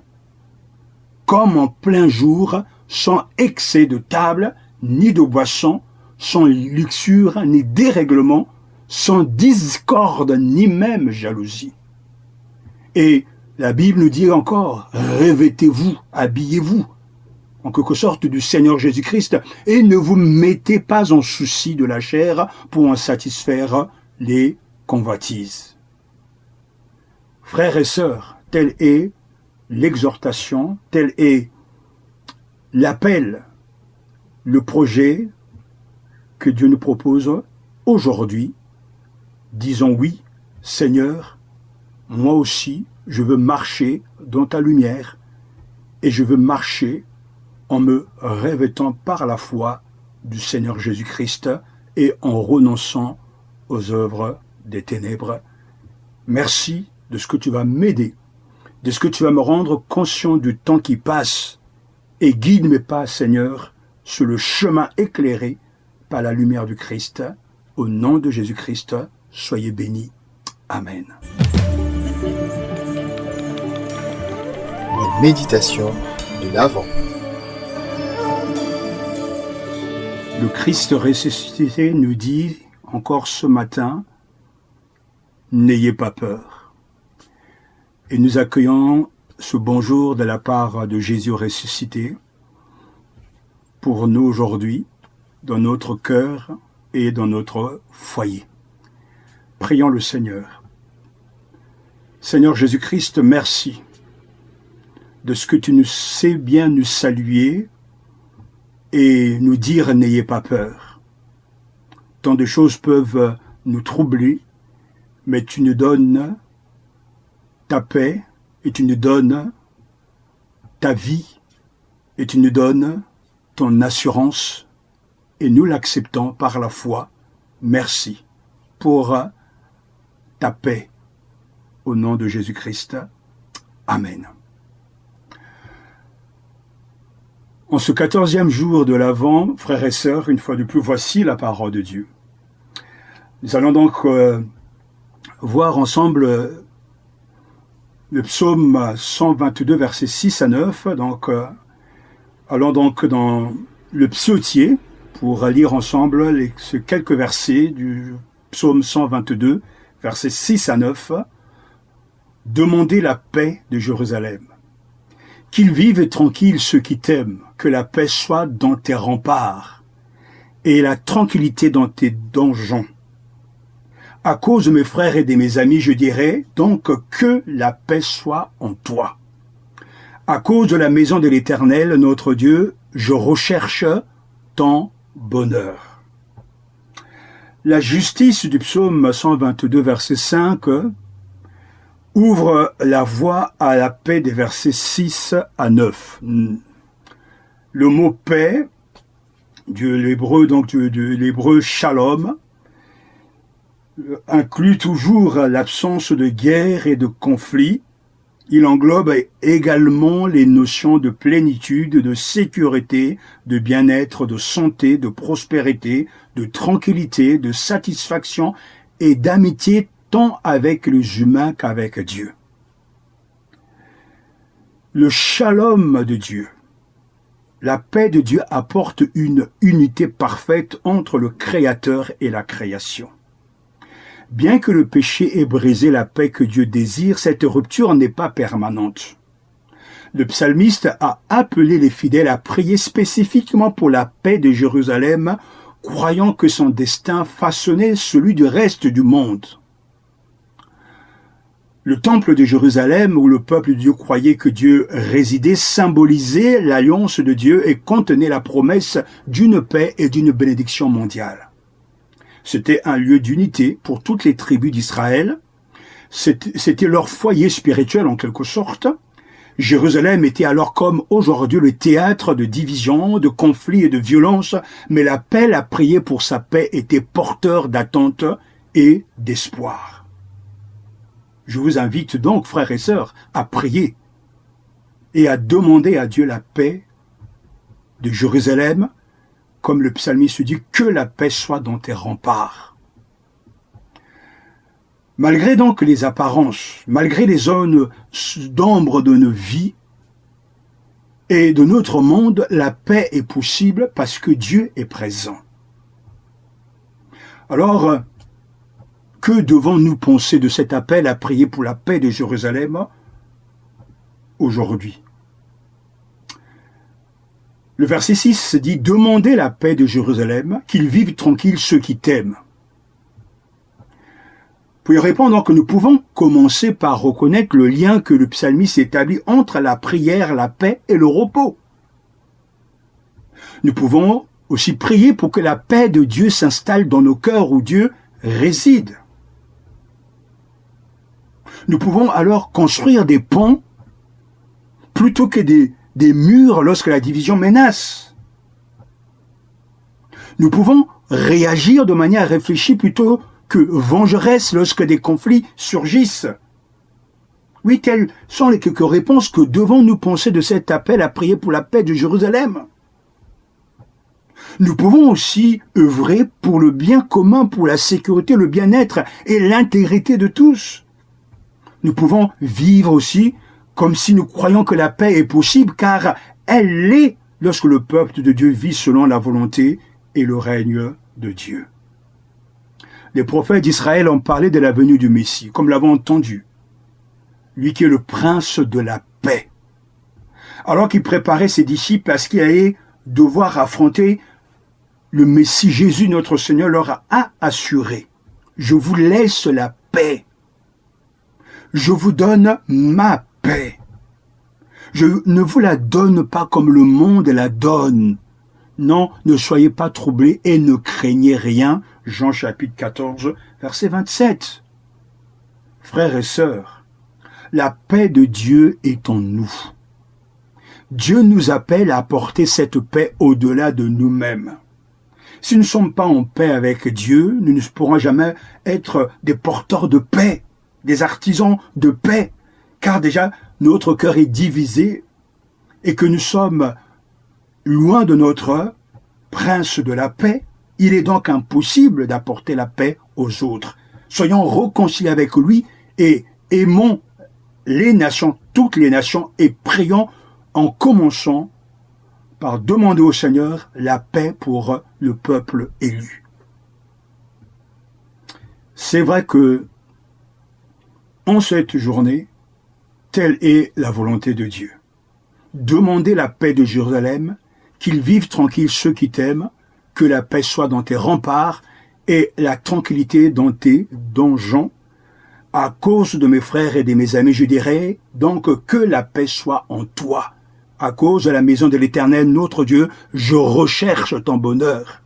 comme en plein jour, sans excès de table, ni de boisson, sans luxure, ni dérèglement, sans discorde, ni même jalousie. Et la Bible nous dit encore, revêtez-vous, habillez-vous, en quelque sorte du Seigneur Jésus-Christ, et ne vous mettez pas en souci de la chair pour en satisfaire les convoitises. Frères et sœurs, telle est l'exhortation, tel est l'appel, le projet que Dieu nous propose aujourd'hui. Disons oui, Seigneur, moi aussi, je veux marcher dans ta lumière et je veux marcher en me revêtant par la foi du Seigneur Jésus-Christ et en renonçant aux œuvres des ténèbres. Merci de ce que tu vas m'aider, de ce que tu vas me rendre conscient du temps qui passe et guide mes pas, Seigneur, sur le chemin éclairé par la lumière du Christ. Au nom de Jésus-Christ, soyez bénis. Amen. Les méditations de l'Avent. Le Christ ressuscité nous dit encore ce matin, n'ayez pas peur. Et nous accueillons ce bonjour de la part de Jésus ressuscité pour nous aujourd'hui, dans notre cœur et dans notre foyer. Prions le Seigneur. Seigneur Jésus-Christ, merci de ce que tu nous sais bien nous saluer et nous dire n'ayez pas peur. Tant de choses peuvent nous troubler, mais tu nous donnes ta paix et tu nous donnes ta vie et tu nous donnes ton assurance et nous l'acceptons par la foi. Merci pour ta paix au nom de Jésus-Christ. Amen. En ce 14e jour de l'Avent, frères et sœurs, une fois de plus, voici la parole de Dieu. Nous allons donc voir ensemble le psaume 122, versets 6 à 9. Donc, allons donc dans le psautier pour lire ensemble ces quelques versets du psaume 122, versets 6 à 9. Demandez la paix de Jérusalem. Qu'ils vivent tranquilles ceux qui t'aiment, que la paix soit dans tes remparts et la tranquillité dans tes donjons. À cause de mes frères et de mes amis, je dirais donc que la paix soit en toi. À cause de la maison de l'Éternel, notre Dieu, je recherche ton bonheur. La justice du psaume 122, verset 5, ouvre la voie à la paix des versets 6 à 9. Le mot paix, de l'hébreu shalom, inclut toujours l'absence de guerre et de conflit. Il englobe également les notions de plénitude, de sécurité, de bien-être, de santé, de prospérité, de tranquillité, de satisfaction et d'amitié tant avec les humains qu'avec Dieu. Le shalom de Dieu, la paix de Dieu apporte une unité parfaite entre le Créateur et la création. Bien que le péché ait brisé la paix que Dieu désire, cette rupture n'est pas permanente. Le psalmiste a appelé les fidèles à prier spécifiquement pour la paix de Jérusalem, croyant que son destin façonnait celui du reste du monde. Le temple de Jérusalem, où le peuple de Dieu croyait que Dieu résidait, symbolisait l'alliance de Dieu et contenait la promesse d'une paix et d'une bénédiction mondiale. C'était un lieu d'unité pour toutes les tribus d'Israël. C'était leur foyer spirituel en quelque sorte. Jérusalem était alors comme aujourd'hui le théâtre de divisions, de conflits et de violences, mais l'appel à prier pour sa paix était porteur d'attente et d'espoir. Je vous invite donc, frères et sœurs, à prier et à demander à Dieu la paix de Jérusalem, comme le psalmiste dit, que la paix soit dans tes remparts. Malgré donc les apparences, malgré les zones d'ombre de nos vies et de notre monde, la paix est possible parce que Dieu est présent. Alors, que devons-nous penser de cet appel à prier pour la paix de Jérusalem aujourd'hui ? Le verset 6 dit « Demandez la paix de Jérusalem, qu'ils vivent tranquilles ceux qui t'aiment ». Pour y répondre, que nous pouvons commencer par reconnaître le lien que le psalmiste établit entre la prière, la paix et le repos. Nous pouvons aussi prier pour que la paix de Dieu s'installe dans nos cœurs où Dieu réside. Nous pouvons alors construire des ponts plutôt que des murs lorsque la division menace. Nous pouvons réagir de manière réfléchie plutôt que vengeresse lorsque des conflits surgissent. Oui, telles sont les quelques réponses que devons-nous penser de cet appel à prier pour la paix de Jérusalem. Nous pouvons aussi œuvrer pour le bien commun, pour la sécurité, le bien-être et l'intégrité de tous. Nous pouvons vivre aussi comme si nous croyons que la paix est possible, car elle l'est lorsque le peuple de Dieu vit selon la volonté et le règne de Dieu. Les prophètes d'Israël ont parlé de la venue du Messie, comme l'avons entendu, lui qui est le prince de la paix. Alors qu'il préparait ses disciples à ce qu'il allait devoir affronter, le Messie Jésus, notre Seigneur, leur a assuré « Je vous laisse la paix. Je vous donne ma paix. Je ne vous la donne pas comme le monde la donne. Non, ne soyez pas troublés et ne craignez rien. » Jean chapitre 14, verset 27. Frères et sœurs, la paix de Dieu est en nous. Dieu nous appelle à apporter cette paix au-delà de nous-mêmes. Si nous ne sommes pas en paix avec Dieu, nous ne pourrons jamais être des porteurs de paix, des artisans de paix, car déjà notre cœur est divisé et que nous sommes loin de notre prince de la paix. Il est donc impossible d'apporter la paix aux autres. Soyons réconciliés avec lui et aimons les nations, toutes les nations, et prions en commençant par demander au Seigneur la paix pour le peuple élu. C'est vrai que en cette journée, telle est la volonté de Dieu. Demandez la paix de Jérusalem, qu'ils vivent tranquilles ceux qui t'aiment, que la paix soit dans tes remparts et la tranquillité dans tes donjons. À cause de mes frères et de mes amis, je dirais donc que la paix soit en toi. À cause de la maison de l'Éternel, notre Dieu, je recherche ton bonheur.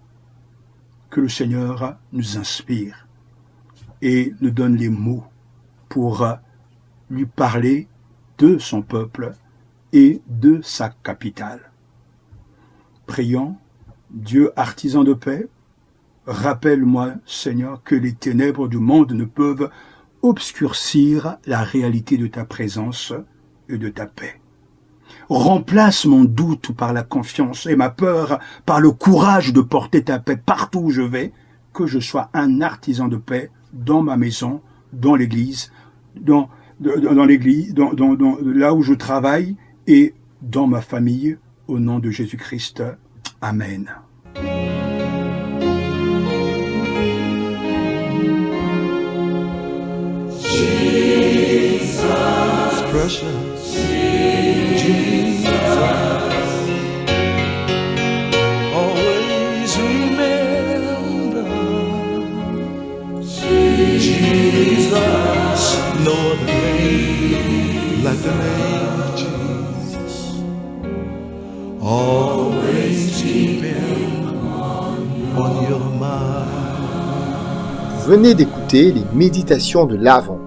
que le Seigneur nous inspire et nous donne les mots pour lui parler de son peuple et de sa capitale. Prions, Dieu artisan de paix, rappelle-moi, Seigneur, que les ténèbres du monde ne peuvent obscurcir la réalité de ta présence et de ta paix. Remplace mon doute par la confiance et ma peur par le courage de porter ta paix partout où je vais, que je sois un artisan de paix dans ma maison, dans l'église, dans l'église, là où je travaille et dans ma famille, au nom de Jésus-Christ. Amen. Jesus, precious Jesus, always remember Jesus, no other name like the name of Jesus, always keep him on your mind. Venez d'écouter les méditations de l'Avent,